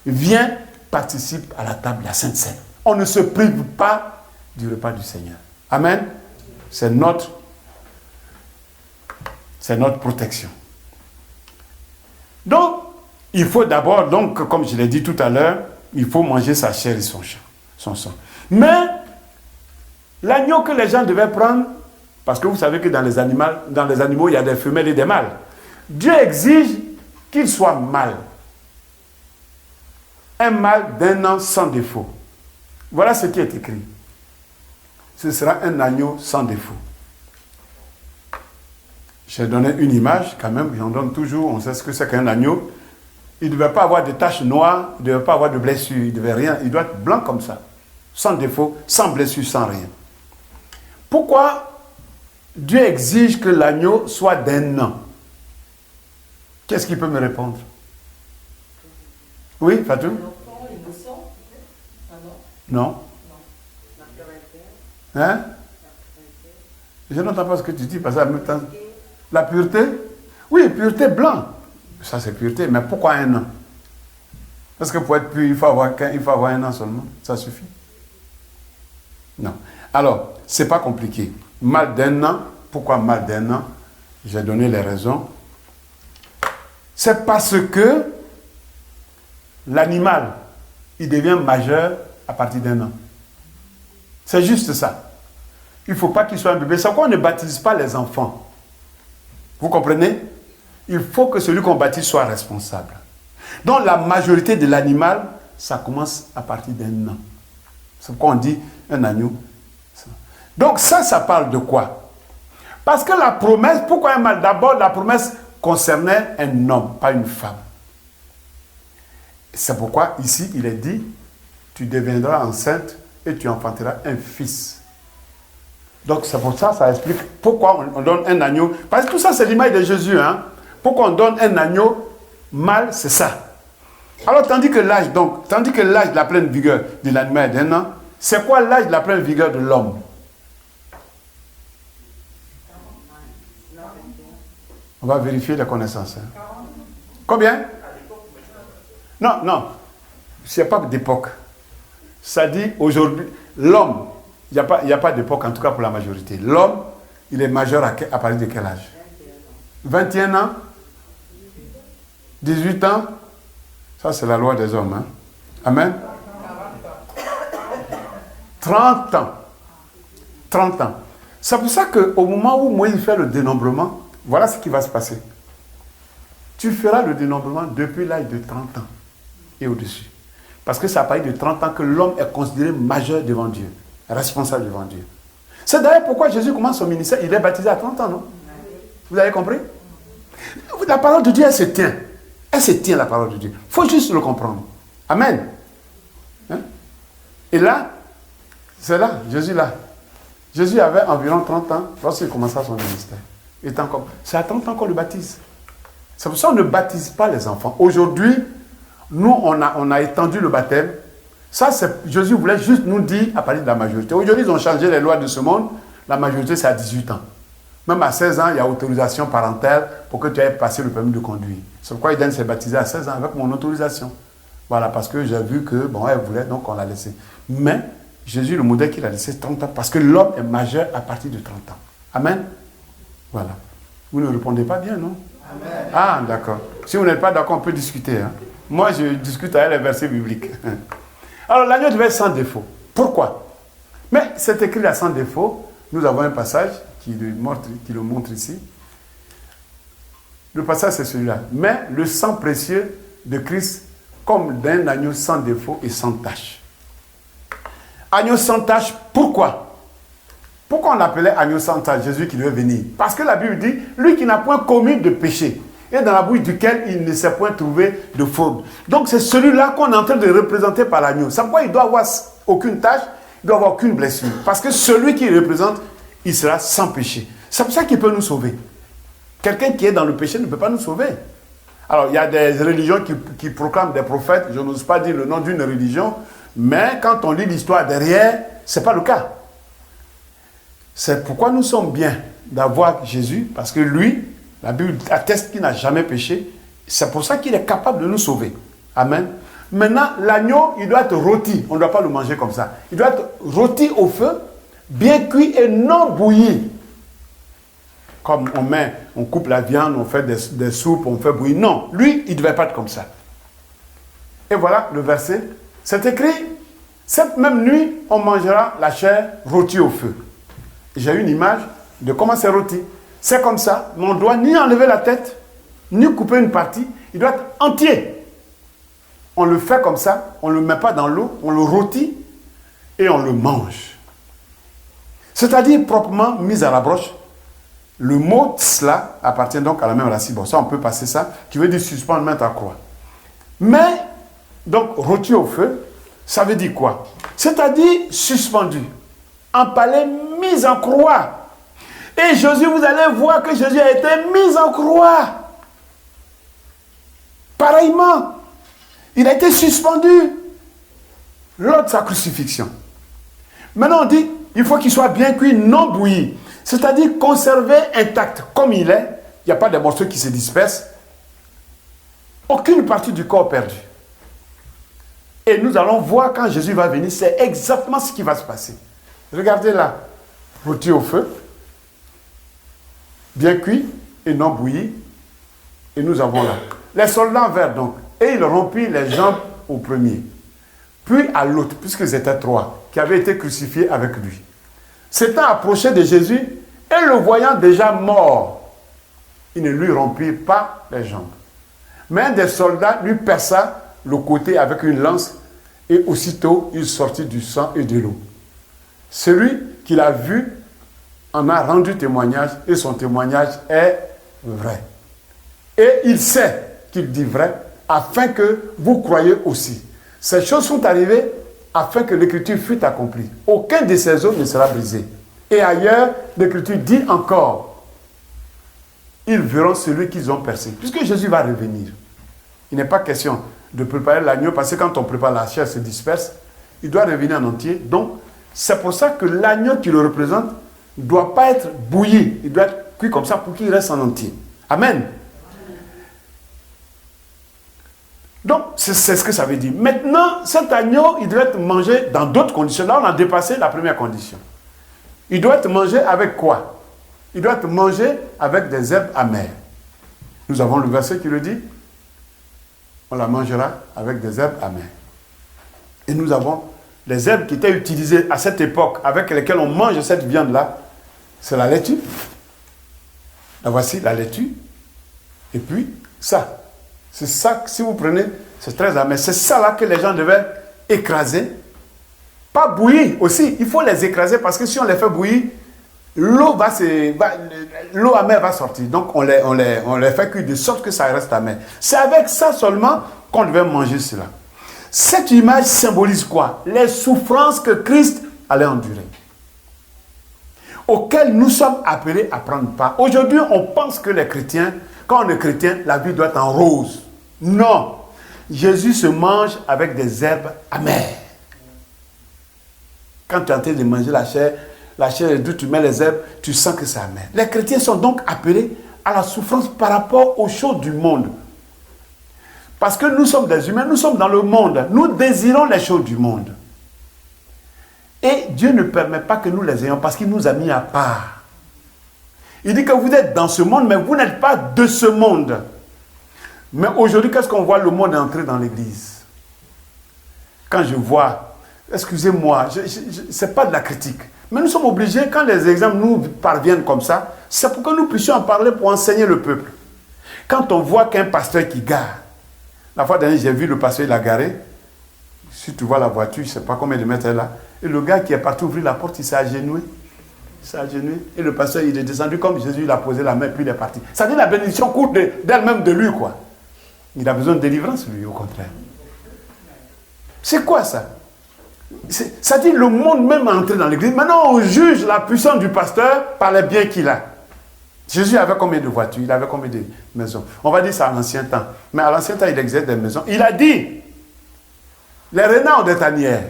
Viens, participe à la table de la Sainte Seine. On ne se prive pas du repas du Seigneur. Amen. C'est notre protection. Donc, il faut d'abord, donc, comme je l'ai dit tout à l'heure, il faut manger sa chair et son sang. Mais, l'agneau que les gens devaient prendre, parce que vous savez que dans les animaux, il y a des femelles et des mâles. Dieu exige qu'il soit mâle. Un mâle d'un an sans défaut. Voilà ce qui est écrit. Ce sera un agneau sans défaut. J'ai donné une image, quand même, j'en donne toujours, on sait ce que c'est qu'un agneau. Il ne devait pas avoir de taches noires, il ne devait pas avoir de blessures, il ne devait rien, il doit être blanc comme ça, sans défaut, sans blessure, sans rien. Pourquoi Dieu exige que l'agneau soit d'un an? Qu'est-ce qu'il peut me répondre? Oui, Fatou? Non. Hein? Je n'entends pas ce que tu dis, parce que la pureté? Oui, pureté blanc. Ça, c'est pureté, mais pourquoi un an? Parce que pour être pur, il faut avoir un an seulement. Ça suffit? Non. Alors, ce n'est pas compliqué. Mal d'un an. Pourquoi mal d'un an? J'ai donné les raisons. C'est parce que l'animal, il devient majeur à partir d'un an. C'est juste ça. Il ne faut pas qu'il soit un bébé. C'est pourquoi on ne baptise pas les enfants. Vous comprenez? Il faut que celui qu'on baptise soit responsable. Donc la majorité de l'animal, ça commence à partir d'un an. C'est pourquoi on dit un agneau. Donc ça parle de quoi? Parce que la promesse, pourquoi un mâle? D'abord, la promesse concernait un homme, pas une femme. C'est pourquoi ici, il est dit, tu deviendras enceinte et tu enfanteras un fils. Donc c'est pour ça, ça explique pourquoi on donne un agneau. Parce que tout ça, c'est l'image de Jésus. Hein? Pourquoi on donne un agneau mâle, c'est ça. Alors, tandis que l'âge de la pleine vigueur de l'animal est d'un an, c'est quoi l'âge de la pleine vigueur de l'homme? On va vérifier la connaissance. Hein. Combien? Non, non. C'est pas d'époque. Ça dit aujourd'hui, l'homme, il n'y a pas d'époque, en tout cas pour la majorité. L'homme, il est majeur à partir de quel âge? 21 ans? 18 ans? Ça, c'est la loi des hommes. Hein? Amen? 30 ans. 30 ans. C'est pour ça qu'au moment où Moïse fait le dénombrement, voilà ce qui va se passer. Tu feras le dénombrement depuis l'âge de 30 ans et au-dessus. Parce que c'est à partir de 30 ans que l'homme est considéré majeur devant Dieu, responsable devant Dieu. C'est d'ailleurs pourquoi Jésus commence son ministère. Il est baptisé à 30 ans, non? Vous avez compris? La parole de Dieu, elle se tient. Elle se tient, la parole de Dieu. Il faut juste le comprendre. Amen. Hein? Et là, c'est là, Jésus là. Jésus avait environ 30 ans lorsqu'il commença son ministère. C'est à 30 ans qu'on le baptise. C'est pour ça qu'on ne baptise pas les enfants. Aujourd'hui, nous, on a étendu le baptême. Ça, Jésus voulait juste nous dire à partir de la majorité. Aujourd'hui, ils ont changé les lois de ce monde. La majorité, c'est à 18 ans. Même à 16 ans, il y a autorisation parentale pour que tu aies passé le permis de conduire. C'est pourquoi Eden s'est baptisé à 16 ans avec mon autorisation. Voilà, parce que j'ai vu que, bon, elle voulait, donc on l'a laissé. Mais Jésus, le modèle qu'il a laissé, 30 ans, parce que l'homme est majeur à partir de 30 ans. Amen. Voilà. Vous ne répondez pas bien, non? Amen. Ah, d'accord. Si vous n'êtes pas d'accord, on peut discuter. Hein? Moi, je discute avec les versets bibliques. Alors, l'agneau devait être sans défaut. Pourquoi? Mais c'est écrit là sans défaut. Nous avons un passage qui le montre ici. Le passage, c'est celui-là. Mais le sang précieux de Christ, comme d'un agneau sans défaut et sans tache. Agneau sans tache, pourquoi? Pourquoi on l'appelait agneau sans tache, Jésus qui devait venir? Parce que la Bible dit, lui qui n'a point commis de péché, et dans la bouche duquel il ne s'est point trouvé de fraude. Donc c'est celui-là qu'on est en train de représenter par l'agneau. C'est pourquoi il doit avoir aucune tache, il doit avoir aucune blessure. Parce que celui qui représente, il sera sans péché. C'est pour ça qu'il peut nous sauver. Quelqu'un qui est dans le péché ne peut pas nous sauver. Alors, il y a des religions qui proclament des prophètes. Je n'ose pas dire le nom d'une religion. Mais quand on lit l'histoire derrière, ce n'est pas le cas. C'est pourquoi nous sommes bien d'avoir Jésus, parce que lui, la Bible atteste qu'il n'a jamais péché. C'est pour ça qu'il est capable de nous sauver. Amen. Maintenant, l'agneau, il doit être rôti. On ne doit pas le manger comme ça. Il doit être rôti au feu, bien cuit et non bouilli. Comme on coupe la viande, on fait des soupes, on fait bouillir. Non, lui, il ne devait pas être comme ça. Et voilà le verset. C'est écrit, cette même nuit, on mangera la chair rôtie au feu. J'ai une image de comment c'est rôti. C'est comme ça, mais on ne doit ni enlever la tête, ni couper une partie. Il doit être entier. On le fait comme ça, on ne le met pas dans l'eau, on le rôtit et on le mange. C'est-à-dire proprement mis à la broche. Le mot tsla appartient donc à la même racine. Bon, ça, on peut passer ça, qui veut dire suspendre, mettre à croix. Mais, donc, rôti au feu, ça veut dire quoi? C'est-à-dire suspendu, empalé, mis en croix. Et Jésus, vous allez voir que Jésus a été mis en croix. Pareillement, il a été suspendu lors de sa crucifixion. Maintenant, on dit, il faut qu'il soit bien cuit, non bouilli. C'est-à-dire conservé intact comme il est. Il n'y a pas de morceaux qui se dispersent. Aucune partie du corps perdue. Et nous allons voir quand Jésus va venir, c'est exactement ce qui va se passer. Regardez là, rôti au feu, bien cuit et non bouilli. Et nous avons là. Les soldats vinrent donc, et il rompit les jambes au premier, puis à l'autre, puisqu'ils étaient trois, qui avaient été crucifiés avec lui. S'étant approché de Jésus, et le voyant déjà mort, il ne lui rompit pas les jambes. Mais un des soldats lui perça le côté avec une lance, et aussitôt il sortit du sang et de l'eau. Celui qui l'a vu en a rendu témoignage, et son témoignage est vrai. Et il sait qu'il dit vrai, afin que vous croyiez aussi. Ces choses sont arrivées afin que l'écriture fût accomplie. Aucun de ces os ne sera brisé. Et ailleurs, l'écriture dit encore, ils verront celui qu'ils ont percé. Puisque Jésus va revenir, il n'est pas question de préparer l'agneau, parce que quand on prépare la chair, se disperse, il doit revenir en entier. Donc, c'est pour ça que l'agneau qui le représente ne doit pas être bouilli, il doit être cuit comme ça pour qu'il reste en entier. Amen. Donc, c'est ce que ça veut dire. Maintenant, cet agneau, il doit être mangé dans d'autres conditions. Là, on a dépassé la première condition. Il doit être mangé avec quoi? Il doit être mangé avec des herbes amères. Nous avons le verset qui le dit. On la mangera avec des herbes amères. Et nous avons les herbes qui étaient utilisées à cette époque, avec lesquelles on mange cette viande-là. C'est la laitue. La voici, la laitue. Et puis, ça. C'est ça, si vous prenez, c'est très amer. C'est ça là que les gens devaient écraser. Pas bouillir aussi. Il faut les écraser parce que si on les fait bouillir, l'eau amère va sortir. Donc on les fait cuire de sorte que ça reste amer. C'est avec ça seulement qu'on devait manger cela. Cette image symbolise quoi? Les souffrances que Christ allait endurer, auxquelles nous sommes appelés à prendre part. Aujourd'hui, on pense que les chrétiens, quand on est chrétien, la vie doit être en rose. Non. Jésus se mange avec des herbes amères. Quand tu es en train de manger la chair est douce, tu mets les herbes, tu sens que c'est amer. Les chrétiens sont donc appelés à la souffrance par rapport aux choses du monde. Parce que nous sommes des humains, nous sommes dans le monde. Nous désirons les choses du monde. Et Dieu ne permet pas que nous les ayons parce qu'il nous a mis à part. Il dit que vous êtes dans ce monde, mais vous n'êtes pas de ce monde. Mais aujourd'hui, qu'est-ce qu'on voit? Le monde entrer dans l'église. Quand je vois, excusez-moi, ce n'est pas de la critique, mais nous sommes obligés, quand les exemples nous parviennent comme ça, c'est pour que nous puissions en parler pour enseigner le peuple. Quand on voit qu'un pasteur qui gare, la fois dernière, j'ai vu le pasteur, il a garé. Si tu vois la voiture, je ne sais pas combien de mètres elle est là. Et le gars qui est parti ouvrir la porte, il s'est agenouillé. Et le pasteur, il est descendu comme Jésus, il a posé la main, puis il est parti. Ça dit la bénédiction court d'elle-même de lui, quoi. Il a besoin de délivrance, lui, au contraire. C'est quoi ça? Ça dit le monde même est entré dans l'église. Maintenant, on juge la puissance du pasteur par les biens qu'il a. Jésus avait combien de voitures? Il avait combien de maisons? On va dire ça à l'ancien temps. Mais à l'ancien temps, il exerce des maisons. Il a dit, Les renards ont des tanières.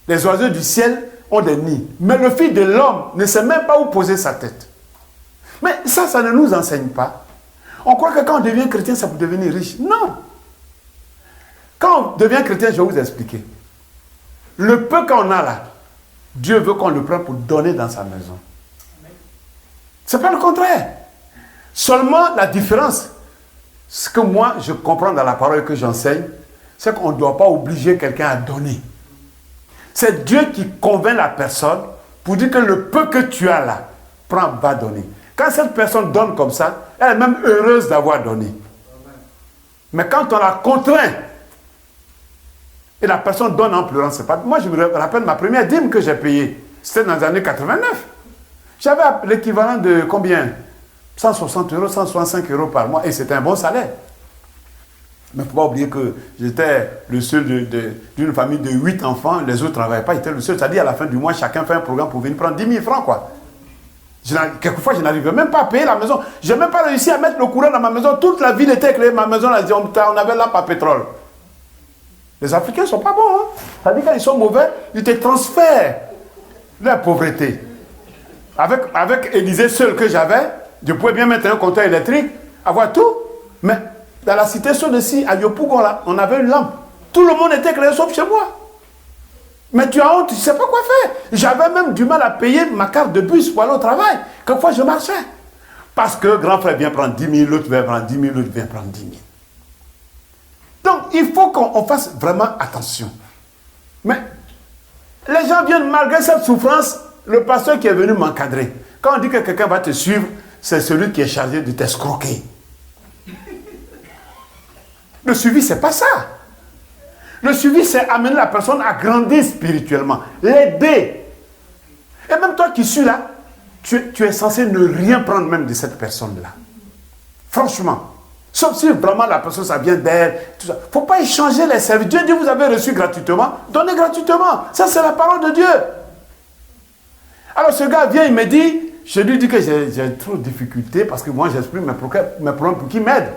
Les oiseaux du ciel ont des nids. Mais le Fils de l'homme ne sait même pas où poser sa tête. Mais ça ne nous enseigne pas. On croit que quand on devient chrétien, ça peut devenir riche. Non. Quand on devient chrétien, je vais vous expliquer. Le peu qu'on a là, Dieu veut qu'on le prenne pour donner dans sa maison. C'est pas le contraire. Seulement la différence, ce que moi je comprends dans la parole que j'enseigne, c'est qu'on ne doit pas obliger quelqu'un à donner. C'est Dieu qui convainc la personne pour dire que le peu que tu as là, prends, va donner. Quand cette personne donne comme ça, elle est même heureuse d'avoir donné. Mais quand on la contraint, et la personne donne en pleurant, c'est pas... Moi, je me rappelle ma première dîme que j'ai payée. C'était dans les années 89. J'avais l'équivalent de combien? 160 euros, 165 euros par mois. Et c'était un bon salaire. Mais il ne faut pas oublier que j'étais le seul d'une famille de 8 enfants. Les autres ne travaillaient pas. J'étais le seul. C'est-à-dire, à la fin du mois, chacun fait un programme pour venir prendre 10 000 francs, quoi. Quelquefois, je n'arrivais même pas à payer la maison. Je n'ai même pas réussi à mettre le courant dans ma maison. Toute la ville était éclairée. Ma maison, on avait lampe à pétrole. Les Africains ne sont pas bons. Hein? C'est-à-dire quand ils sont mauvais, ils te transfèrent leur pauvreté. Avec Élysée seul que j'avais, je pouvais bien mettre un compteur électrique, avoir tout. Mais dans la cité Sodeci, à Yopougon, là, on avait une lampe. Tout le monde était éclairé sauf chez moi. Mais tu as honte, tu ne sais pas quoi faire. J'avais même du mal à payer ma carte de bus pour aller au travail. Quelquefois, je marchais. Parce que grand frère vient prendre 10 000, l'autre vient prendre 10 000, l'autre vient prendre 10 000. Donc, il faut qu'on fasse vraiment attention. Mais les gens viennent, malgré cette souffrance, le pasteur qui est venu m'encadrer. Quand on dit que quelqu'un va te suivre, c'est celui qui est chargé de t'escroquer. Le suivi, c'est pas ça. Le suivi, c'est amener la personne à grandir spirituellement, l'aider. Et même toi qui suis là, tu es censé ne rien prendre même de cette personne-là. Franchement. Sauf si vraiment la personne, ça vient d'elle. Il ne faut pas échanger les services. Dieu dit, vous avez reçu gratuitement, donnez gratuitement. Ça, c'est la parole de Dieu. Alors ce gars vient, il me dit, je lui dis que j'ai trop de difficultés parce que moi, j'exprime mes problèmes pour qu'il m'aide.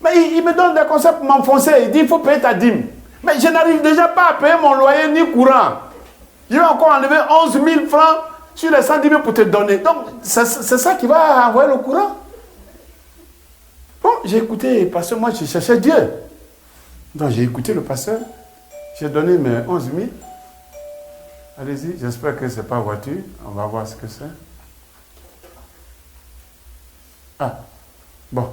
Mais il me donne des conseils pour m'enfoncer. Il dit, il faut payer ta dîme. Mais je n'arrive déjà pas à payer mon loyer ni courant. Je vais encore enlever 11 000 francs sur les 110 000 pour te donner. Donc, c'est ça qui va envoyer le courant. Bon, j'ai écouté le pasteur, moi je cherchais Dieu. Donc j'ai écouté le pasteur, j'ai donné mes 11 000. Allez-y, j'espère que ce n'est pas voiture. On va voir ce que c'est. Ah, bon.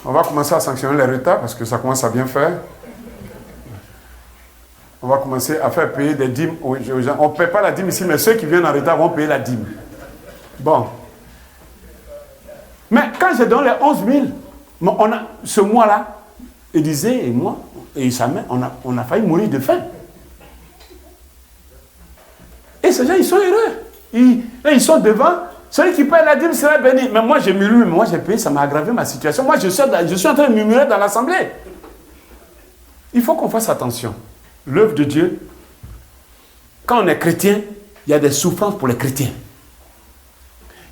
On va commencer à sanctionner les retards parce que ça commence à bien faire. On va commencer à faire payer des dîmes aux gens. On ne paie pas la dîme ici, mais ceux qui viennent en retard vont payer la dîme. Bon. Mais quand j'ai donné les 11 000, ce mois-là, Élisée et moi, et sa mère, on a failli mourir de faim. Et ces gens, ils sont heureux. Ils sont devant. Celui qui paye la dîme sera béni. Mais moi, j'ai murmuré, moi, j'ai payé, ça m'a aggravé ma situation. Moi, je suis en train de murmurer dans l'assemblée. Il faut qu'on fasse attention. L'œuvre de Dieu, quand on est chrétien, il y a des souffrances pour les chrétiens.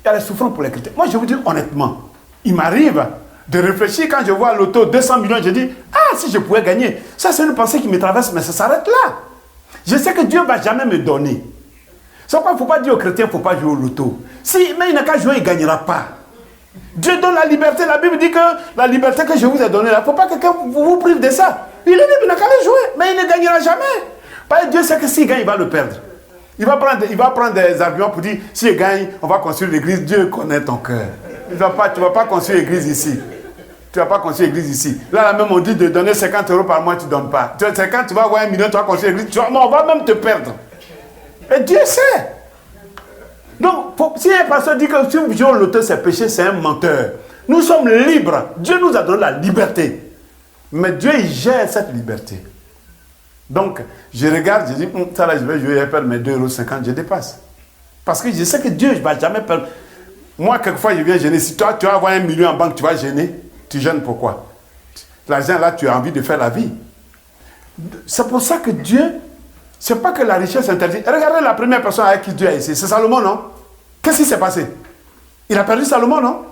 Il y a des souffrances pour les chrétiens. Moi, je vous dis honnêtement, il m'arrive de réfléchir quand je vois l'auto 200 millions, je dis, ah, si je pouvais gagner. Ça, c'est une pensée qui me traverse, mais ça s'arrête là. Je sais que Dieu ne va jamais me donner. C'est pourquoi il ne faut pas dire aux chrétiens, il ne faut pas jouer au loto. Mais il n'a qu'à jouer, il ne gagnera pas. Dieu donne la liberté. La Bible dit que la liberté que je vous ai donnée, il ne faut pas que quelqu'un vous prive de ça. Il est libre, il n'a qu'à le jouer, mais il ne gagnera jamais. Parce que Dieu sait que s'il gagne, il va le perdre. Il va prendre des arguments pour dire, s'il gagne, on va construire l'église. Dieu connaît ton cœur. Tu ne vas pas construire l'église ici. Tu ne vas pas construire l'église ici. Là même, on dit de donner 50 euros par mois, tu ne donnes pas. C'est quand tu vas avoir 1 million, tu vas construire l'église. On va même te perdre. Et Dieu sait. Donc, si un pasteur dit que si vous jouez au loto, c'est péché, c'est un menteur. Nous sommes libres. Dieu nous a donné la liberté. Mais Dieu, il gère cette liberté. Donc, je regarde, je dis, ça là, je vais perdre mes 2,50 €, je dépasse. Parce que je sais que Dieu ne va jamais perdre. Moi, quelquefois, je viens gêner. Si toi, tu vas avoir 1 million en banque, tu vas gêner. Tu gênes pourquoi? L'argent là, tu as envie de faire la vie. C'est pour ça que Dieu, c'est pas que la richesse interdite. Regardez la première personne avec qui Dieu a essayé. C'est Salomon, non? Qu'est-ce qui s'est passé? Il a perdu Salomon, non?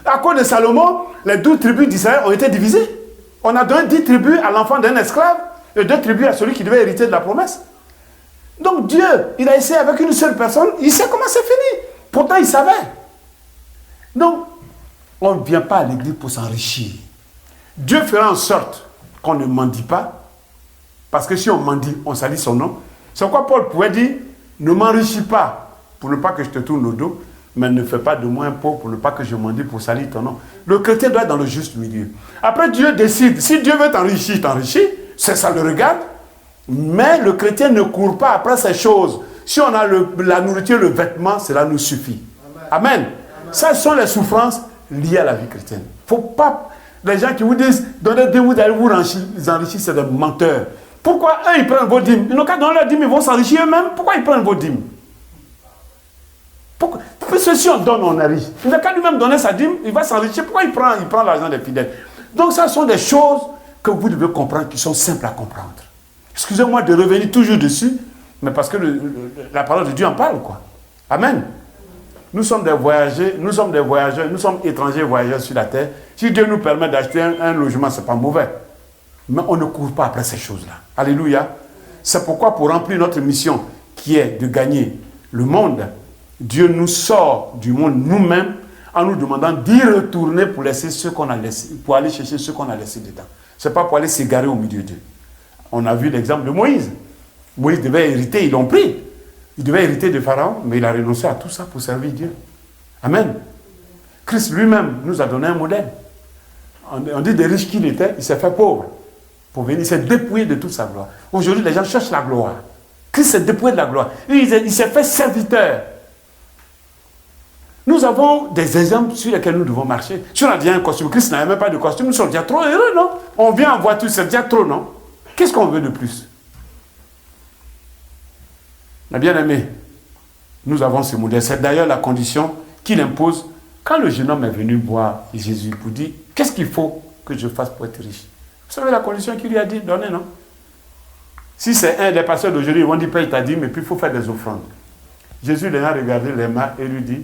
À cause de Salomon, les 12 tribus d'Israël ont été divisées. On a donné 10 tribus à l'enfant d'un esclave et 2 tribus à celui qui devait hériter de la promesse. Donc Dieu, il a essayé avec une seule personne, il sait comment c'est fini. Pourtant, il savait. Donc, on ne vient pas à l'église pour s'enrichir. Dieu fera en sorte qu'on ne mendie pas, parce que si on mendie, on salit son nom. C'est pourquoi Paul pouvait dire, ne m'enrichis pas pour ne pas que je te tourne le dos, mais ne fais pas de moi un pauvre pour ne pas que je mendie pour salir ton nom. Le chrétien doit être dans le juste milieu. Après, Dieu décide, si Dieu veut t'enrichir, t'enrichit, c'est ça le regarde. Mais le chrétien ne court pas après ces choses. Si on a la nourriture, le vêtement, cela nous suffit. Amen. Ça sont les souffrances liées à la vie chrétienne. Faut pas, les gens qui vous disent, donnez-vous, vous allez vous enrichir, c'est des menteurs. Pourquoi eux, ils prennent vos dîmes? Ils n'ont qu'à donner leurs dîmes, ils vont s'enrichir eux-mêmes. Pourquoi ils prennent vos dîmes? Pourquoi? Parce que si on donne, on est riche. Il n'a qu'à lui-même donner sa dîme, il va s'enrichir. Pourquoi il prend l'argent des fidèles? Donc, ça sont des choses que vous devez comprendre, qui sont simples à comprendre. Excusez-moi de revenir toujours dessus, mais parce que la parole de Dieu en parle, quoi. Amen. Nous sommes des voyageurs, nous sommes étrangers voyageurs sur la terre. Si Dieu nous permet d'acheter un logement, ce n'est pas mauvais. Mais on ne court pas après ces choses-là. Alléluia. C'est pourquoi, pour remplir notre mission, qui est de gagner le monde, Dieu nous sort du monde nous-mêmes en nous demandant d'y retourner pour laisser ce qu'on a laissé, pour aller chercher ce qu'on a laissé dedans. Ce n'est pas pour aller s'égarer au milieu d'eux. On a vu l'exemple de Moïse. Moïse devait hériter, ils l'ont pris. Il devait hériter de Pharaon, mais il a renoncé à tout ça pour servir Dieu. Amen. Christ lui-même nous a donné un modèle. On dit des riches qu'il était, il s'est fait pauvre. Pour venir, il s'est dépouillé de toute sa gloire. Aujourd'hui, les gens cherchent la gloire. Christ s'est dépouillé de la gloire. Il s'est fait serviteur. Nous avons des exemples sur lesquels nous devons marcher. Si on a déjà un costume, Christ n'avait même pas de costume, nous sommes déjà trop heureux, non? On vient en voiture, c'est déjà trop, non? Qu'est-ce qu'on veut de plus? Mais bien aimé, nous avons ce modèle. C'est d'ailleurs la condition qu'il impose quand le jeune homme est venu voir Jésus pour dire, qu'est-ce qu'il faut que je fasse pour être riche? Vous savez la condition qu'il lui a dit, donnez, non? Si c'est un des pasteurs d'aujourd'hui, ils vont dire, paye ta dîme, mais puis il faut faire des offrandes. Jésus les a regardé les mains et lui dit,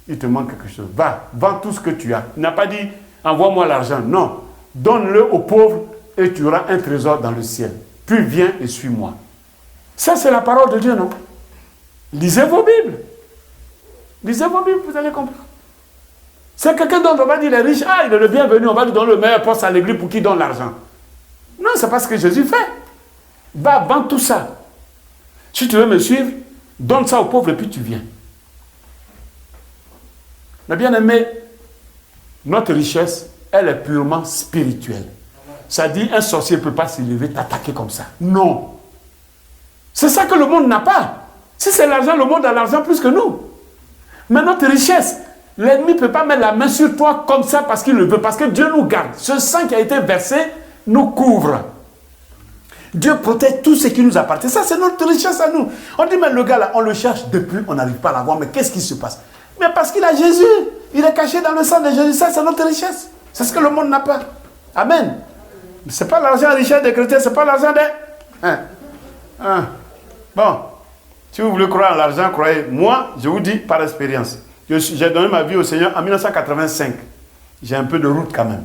il te manque quelque chose. Va, vends tout ce que tu as. Il n'a pas dit, envoie-moi l'argent. Non, donne-le aux pauvres et tu auras un trésor dans le ciel. Puis viens et suis-moi. Ça, c'est la parole de Dieu, non? Lisez vos Bibles. Lisez vos Bibles, vous allez comprendre. C'est quelqu'un d'autre, on va dire, les riches, il est le bienvenu, on va lui donner le meilleur poste à l'église pour qu'il donne l'argent. Non, c'est pas ce que Jésus fait. Va, vends tout ça. Si tu veux me suivre, donne ça aux pauvres et puis tu viens. Mais bien aimé, notre richesse, elle est purement spirituelle. Ça dit, un sorcier ne peut pas s'élever, t'attaquer comme ça. Non. C'est ça que le monde n'a pas. Si c'est l'argent, le monde a l'argent plus que nous. Mais notre richesse, l'ennemi ne peut pas mettre la main sur toi comme ça parce qu'il le veut, parce que Dieu nous garde. Ce sang qui a été versé nous couvre. Dieu protège tout ce qui nous appartient. Ça, c'est notre richesse à nous. On dit, mais le gars là, on le cherche depuis, on n'arrive pas à l'avoir. Mais qu'est-ce qui se passe? Mais parce qu'il a Jésus. Il est caché dans le sang de Jésus. Ça, c'est notre richesse. C'est ce que le monde n'a pas. Amen. Ce n'est pas l'argent richesse des chrétiens, ce n'est pas l'argent des... Bon, si vous voulez croire en l'argent, croyez. Moi, je vous dis par expérience. J'ai donné ma vie au Seigneur en 1985. J'ai un peu de route quand même.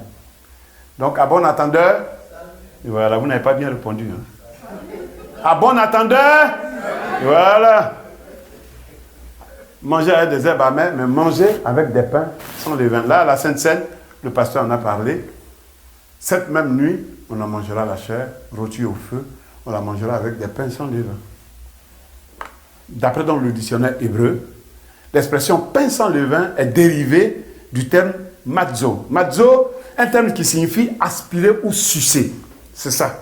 Donc, à bon entendeur, voilà, vous n'avez pas bien répondu. Hein. À bon entendeur, voilà. Manger avec des herbes amères, mais manger avec des pains sans levain. Là, à la Sainte-Seine, le pasteur en a parlé. Cette même nuit, on en mangera la chair, rôtie au feu. On la mangera avec des pains sans levain. D'après donc le dictionnaire hébreu, l'expression pain sans levain est dérivée du terme matzo. Matzo, un terme qui signifie aspirer ou sucer. C'est ça.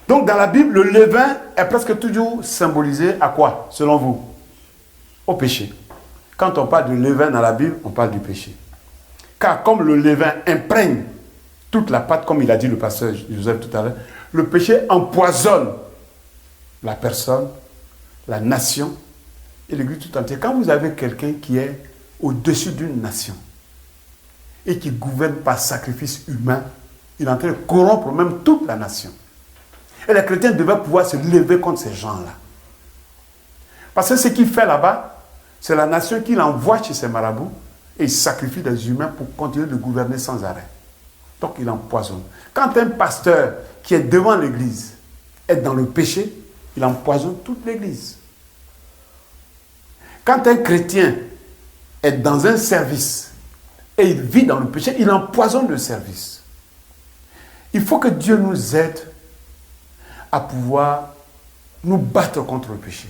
Donc dans la Bible, le levain est presque toujours symbolisé à quoi, selon vous? Au péché. Quand on parle de levain dans la Bible, on parle du péché. Car comme le levain imprègne toute la pâte, comme il a dit le pasteur Joseph tout à l'heure, le péché empoisonne la personne, la nation et l'église tout entière. Quand vous avez quelqu'un qui est au-dessus d'une nation et qui gouverne par sacrifice humain, il est en train de corrompre même toute la nation. Et les chrétiens devaient pouvoir se lever contre ces gens-là. Parce que ce qu'il fait là-bas, c'est la nation qu'il envoie chez ses marabouts et il sacrifie des humains pour continuer de gouverner sans arrêt. Donc il empoisonne. Quand un pasteur qui est devant l'église est dans le péché, il empoisonne toute l'église. Quand un chrétien est dans un service et il vit dans le péché, il empoisonne le service. Il faut que Dieu nous aide à pouvoir nous battre contre le péché.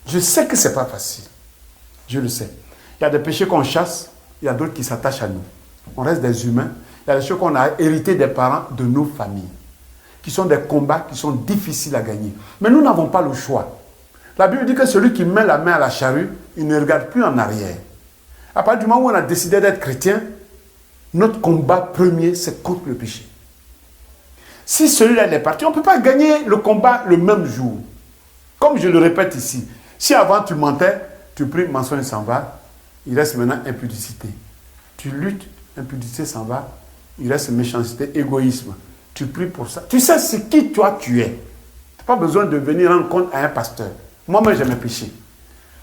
Je sais que ce n'est pas facile. Je le sais. Il y a des péchés qu'on chasse, il y a d'autres qui s'attachent à nous. On reste des humains. Il y a des choses qu'on a héritées des parents, de nos familles, qui sont des combats qui sont difficiles à gagner. Mais nous n'avons pas le choix. La Bible dit que celui qui met la main à la charrue, il ne regarde plus en arrière. À partir du moment où on a décidé d'être chrétien, notre combat premier, c'est contre le péché. Si celui-là est parti, on ne peut pas gagner le combat le même jour. Comme je le répète ici, si avant tu mentais, tu pries, mensonge s'en va, il reste maintenant impudicité. Tu luttes, impudicité s'en va, il reste méchanceté, égoïsme. Tu pries pour ça. Tu sais ce qui toi tu es. Tu n'as pas besoin de venir rendre compte à un pasteur. Moi-même j'ai mes péchés.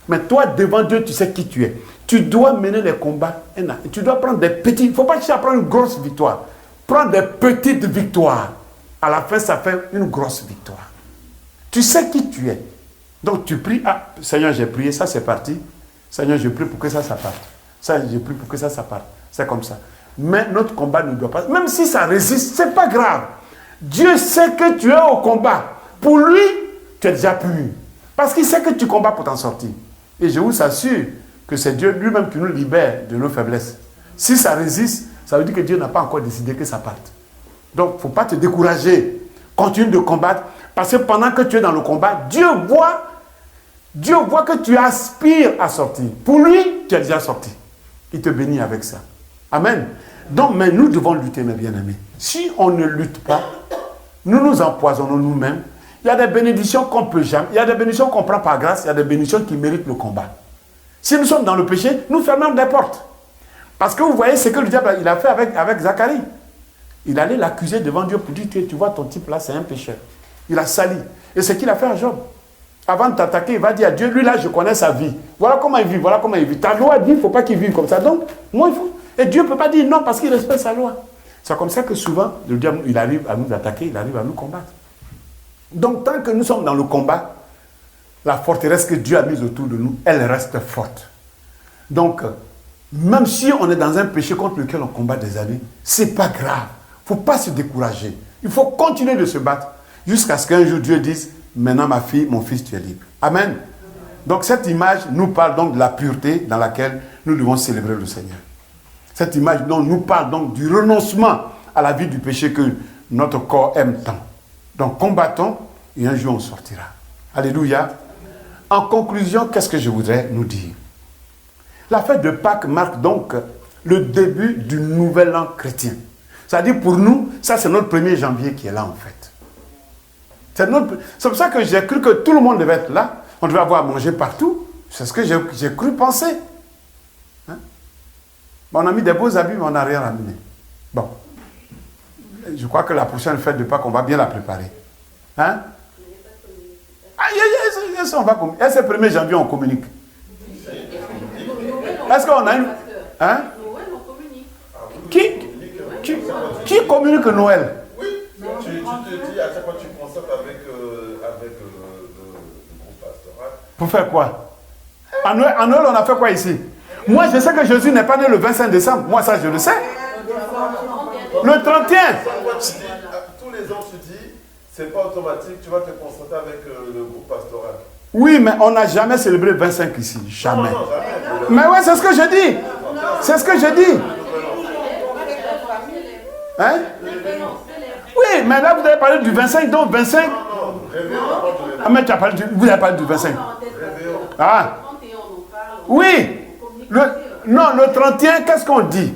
Mais toi, devant Dieu, tu sais qui tu es. Tu dois mener les combats. Tu dois prendre des petits. Il ne faut pas chercher à prendre une grosse victoire. Prends des petites victoires. À la fin, ça fait une grosse victoire. Tu sais qui tu es. Donc tu pries. Ah, Seigneur, j'ai prié, ça c'est parti. Seigneur, je prie pour que ça parte. Ça, je prie pour que ça parte. C'est comme ça. Mais notre combat ne doit pas. Même si ça résiste, ce n'est pas grave. Dieu sait que tu es au combat. Pour lui, tu es déjà pur. Parce qu'il sait que tu combats pour t'en sortir. Et je vous assure que c'est Dieu lui-même qui nous libère de nos faiblesses. Si ça résiste, ça veut dire que Dieu n'a pas encore décidé que ça parte. Donc, il ne faut pas te décourager. Continue de combattre. Parce que pendant que tu es dans le combat, Dieu voit que tu aspires à sortir. Pour lui, tu es déjà sorti. Il te bénit avec ça. Amen. Donc, mais nous devons lutter, mes bien-aimés. Si on ne lutte pas, nous nous empoisonnons nous-mêmes. Il y a des bénédictions qu'on peut jamais. Il y a des bénédictions qu'on prend par grâce. Il y a des bénédictions qui méritent le combat. Si nous sommes dans le péché, nous fermons des portes. Parce que vous voyez ce que le diable il a fait avec Zacharie. Il allait l'accuser devant Dieu pour dire, tu vois, ton type là, c'est un pécheur. Il a sali. Et c'est ce qu'il a fait à Job. Avant de t'attaquer, il va dire à Dieu, lui là, je connais sa vie. Voilà comment il vit, voilà comment il vit. Ta loi dit, il ne faut pas qu'il vive comme ça. Donc, moi, il faut. Et Dieu ne peut pas dire non parce qu'il respecte sa loi. C'est comme ça que souvent, le diable, il arrive à nous attaquer, il arrive à nous combattre. Donc, tant que nous sommes dans le combat, la forteresse que Dieu a mise autour de nous, elle reste forte. Donc, même si on est dans un péché contre lequel on combat des années, ce n'est pas grave. Il ne faut pas se décourager. Il faut continuer de se battre jusqu'à ce qu'un jour Dieu dise, maintenant ma fille, mon fils, tu es libre. Amen. Donc, cette image nous parle donc de la pureté dans laquelle nous devons célébrer le Seigneur. Cette image nous parle donc du renoncement à la vie du péché que notre corps aime tant. Donc combattons et un jour on sortira. Alléluia. En conclusion, qu'est-ce que je voudrais nous dire? La fête de Pâques marque donc le début du nouvel an chrétien. C'est-à-dire pour nous, ça c'est notre 1er janvier qui est là en fait. C'est pour ça que j'ai cru que tout le monde devait être là. On devait avoir à manger partout. C'est ce que j'ai cru penser. Hein? On a mis des beaux habits, mais on n'a rien ramené. Bon. Je crois que la prochaine fête de Pâques, on va bien la préparer. Hein? On va communiquer. Est-ce que le 1er janvier, on communique? Est-ce qu'on a une... Hein? Noël, on communique. Qui communique Noël? Oui. Tu te dis, à chaque fois que tu consultes avec le groupe pastoral. Pour faire quoi? À Noël, on a fait quoi ici? Moi, je sais que Jésus n'est pas né le 25 décembre. Moi, ça, je le sais. Le 31. Tous les ans, tu dis, c'est pas automatique, tu vas te concentrer avec le groupe pastoral. Oui, mais on n'a jamais célébré le 25 ici. Jamais. Non, jamais. Mais ouais, c'est ce que je dis. C'est ce que je dis. Hein? Oui, mais là, vous avez parlé du 25, donc 25. Ah, mais vous avez parlé du 25. Ah. Oui. Le 31, qu'est-ce qu'on dit?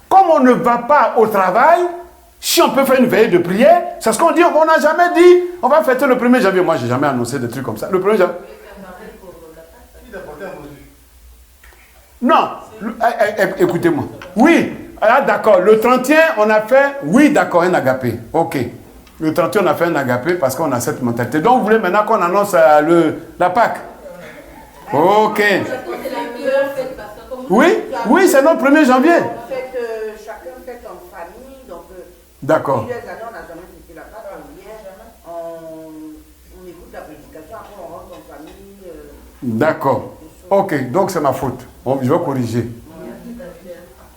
Comme on ne va pas au travail, si on peut faire une veillée de prière, c'est ce qu'on dit. On n'a jamais dit, on va fêter le 1er janvier. Moi, je n'ai jamais annoncé des trucs comme ça. Le 1er janvier. Non. Écoutez-moi. Oui. Ah, d'accord. Le 31, on a fait, oui, d'accord, un agapé. Ok. Le 31, on a fait un agapé parce qu'on a cette mentalité. Donc, vous voulez maintenant qu'on annonce la Pâque? Ok. Oui, c'est notre 1er janvier. Chacun fait en famille, donc D'accord. Plusieurs années, on n'a jamais fêté la Pâque, on vient, on écoute la prédication, après on rentre en famille. D'accord. Ok, donc c'est ma faute. Bon, je vais corriger.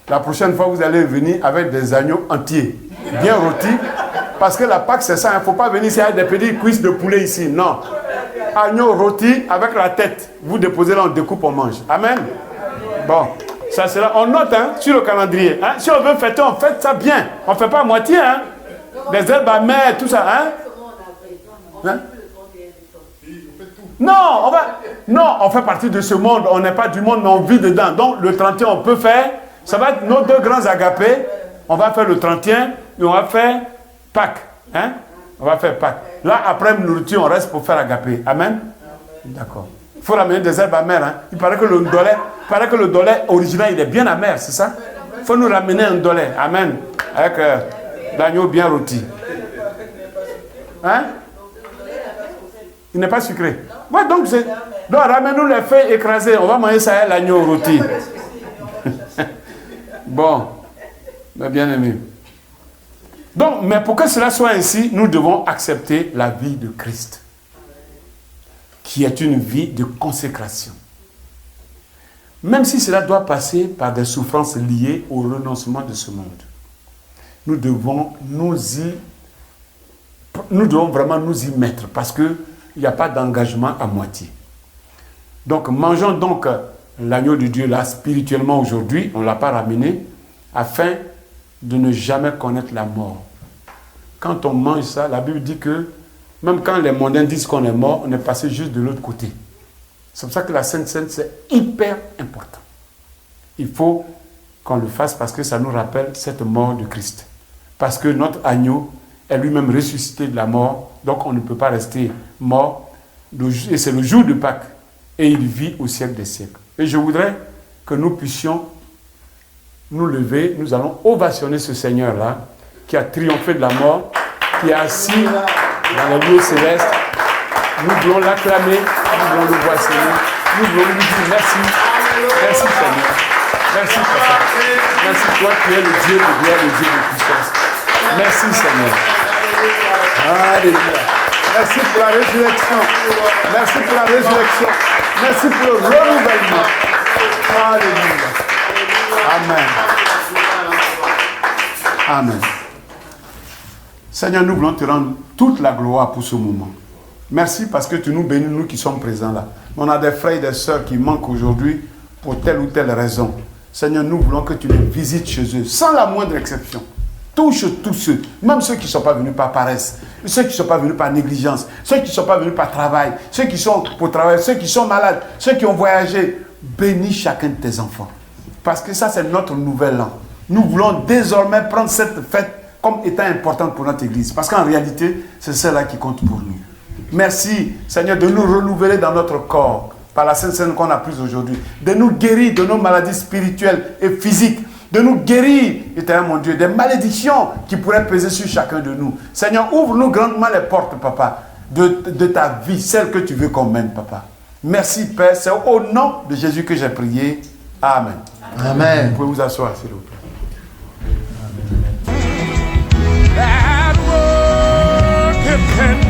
La prochaine fois, vous allez venir avec des agneaux entiers, bien rôtis. Parce que la Pâque, c'est ça. Il ne faut pas venir ici avec des petites cuisses de poulet ici. Non. Agneau rôti avec la tête. Vous déposez là, on découpe, on mange. Amen. Bon, ça c'est là. On note sur le calendrier. Hein. Si on veut fêter, on fête ça bien. On ne fait pas à moitié. Hein. Des herbes amères, tout ça. Hein. Non, on fait partie de ce monde. On n'est pas du monde, mais on vit dedans. Donc le 31, on peut faire. Ça va être nos deux grands agapés. On va faire le 31 et on va faire Pâques. Hein? On va faire Pâques. Là, après nourriture, on reste pour faire agapé. Amen? D'accord. Il faut ramener des herbes amères. Hein? Il paraît que le dolé original, il est bien amer, c'est ça? Il faut nous ramener un dolé. Amen. Avec l'agneau bien rôti. Hein? Il n'est pas sucré. Ouais, donc ramène-nous les feuilles écrasées. On va manger ça avec l'agneau rôti. Bon, bien aimé. Donc, mais pour que cela soit ainsi, nous devons accepter la vie de Christ, qui est une vie de consécration. Même si cela doit passer par des souffrances liées au renoncement de ce monde, nous devons vraiment nous y mettre, parce qu'il n'y a pas d'engagement à moitié. Donc, mangeons donc l'agneau de Dieu là spirituellement aujourd'hui, on ne l'a pas ramené, afin de ne jamais connaître la mort. Quand on mange ça, la Bible dit que même quand les mondains disent qu'on est mort, on est passé juste de l'autre côté. C'est pour ça que la Sainte Seine, c'est hyper important. Il faut qu'on le fasse parce que ça nous rappelle cette mort de Christ. Parce que notre agneau est lui-même ressuscité de la mort, donc on ne peut pas rester mort. Et c'est le jour de Pâques. Et il vit au siècle des siècles. Et je voudrais que nous puissions nous lever, nous allons ovationner ce Seigneur-là, qui a triomphé de la mort, qui est assis dans les lieux célestes. Nous voulons l'acclamer, nous voulons le voir Seigneur, nous voulons lui dire merci. Merci Seigneur. Merci Papa. Merci toi qui es le Dieu de gloire, le Dieu de puissance. Merci Seigneur. Alléluia. Merci pour la résurrection. Merci pour la résurrection. Merci pour le renouvellement. Alléluia. Amen. Amen. Seigneur, nous voulons te rendre toute la gloire pour ce moment. Merci parce que tu nous bénis, nous qui sommes présents là. On a des frères et des sœurs qui manquent aujourd'hui pour telle ou telle raison. Seigneur, nous voulons que tu les visites chez eux, sans la moindre exception. Touche tous ceux, même ceux qui ne sont pas venus par paresse, ceux qui ne sont pas venus par négligence, ceux qui ne sont pas venus par travail, ceux qui sont pour travail, ceux qui sont malades, ceux qui ont voyagé. Bénis chacun de tes enfants. Parce que ça, c'est notre nouvel an. Nous voulons désormais prendre cette fête comme étant importante pour notre Église. Parce qu'en réalité, c'est celle-là qui compte pour nous. Merci, Seigneur, de nous renouveler dans notre corps par la Sainte Seine qu'on a prise aujourd'hui. De nous guérir de nos maladies spirituelles et physiques. De nous guérir, éternel mon Dieu, des malédictions qui pourraient peser sur chacun de nous. Seigneur, ouvre-nous grandement les portes, Papa, de ta vie, celle que tu veux qu'on mène, Papa. Merci, Père. C'est au nom de Jésus que j'ai prié. Amen. Amen. Vous pouvez vous asseoir, s'il vous plaît. That work it can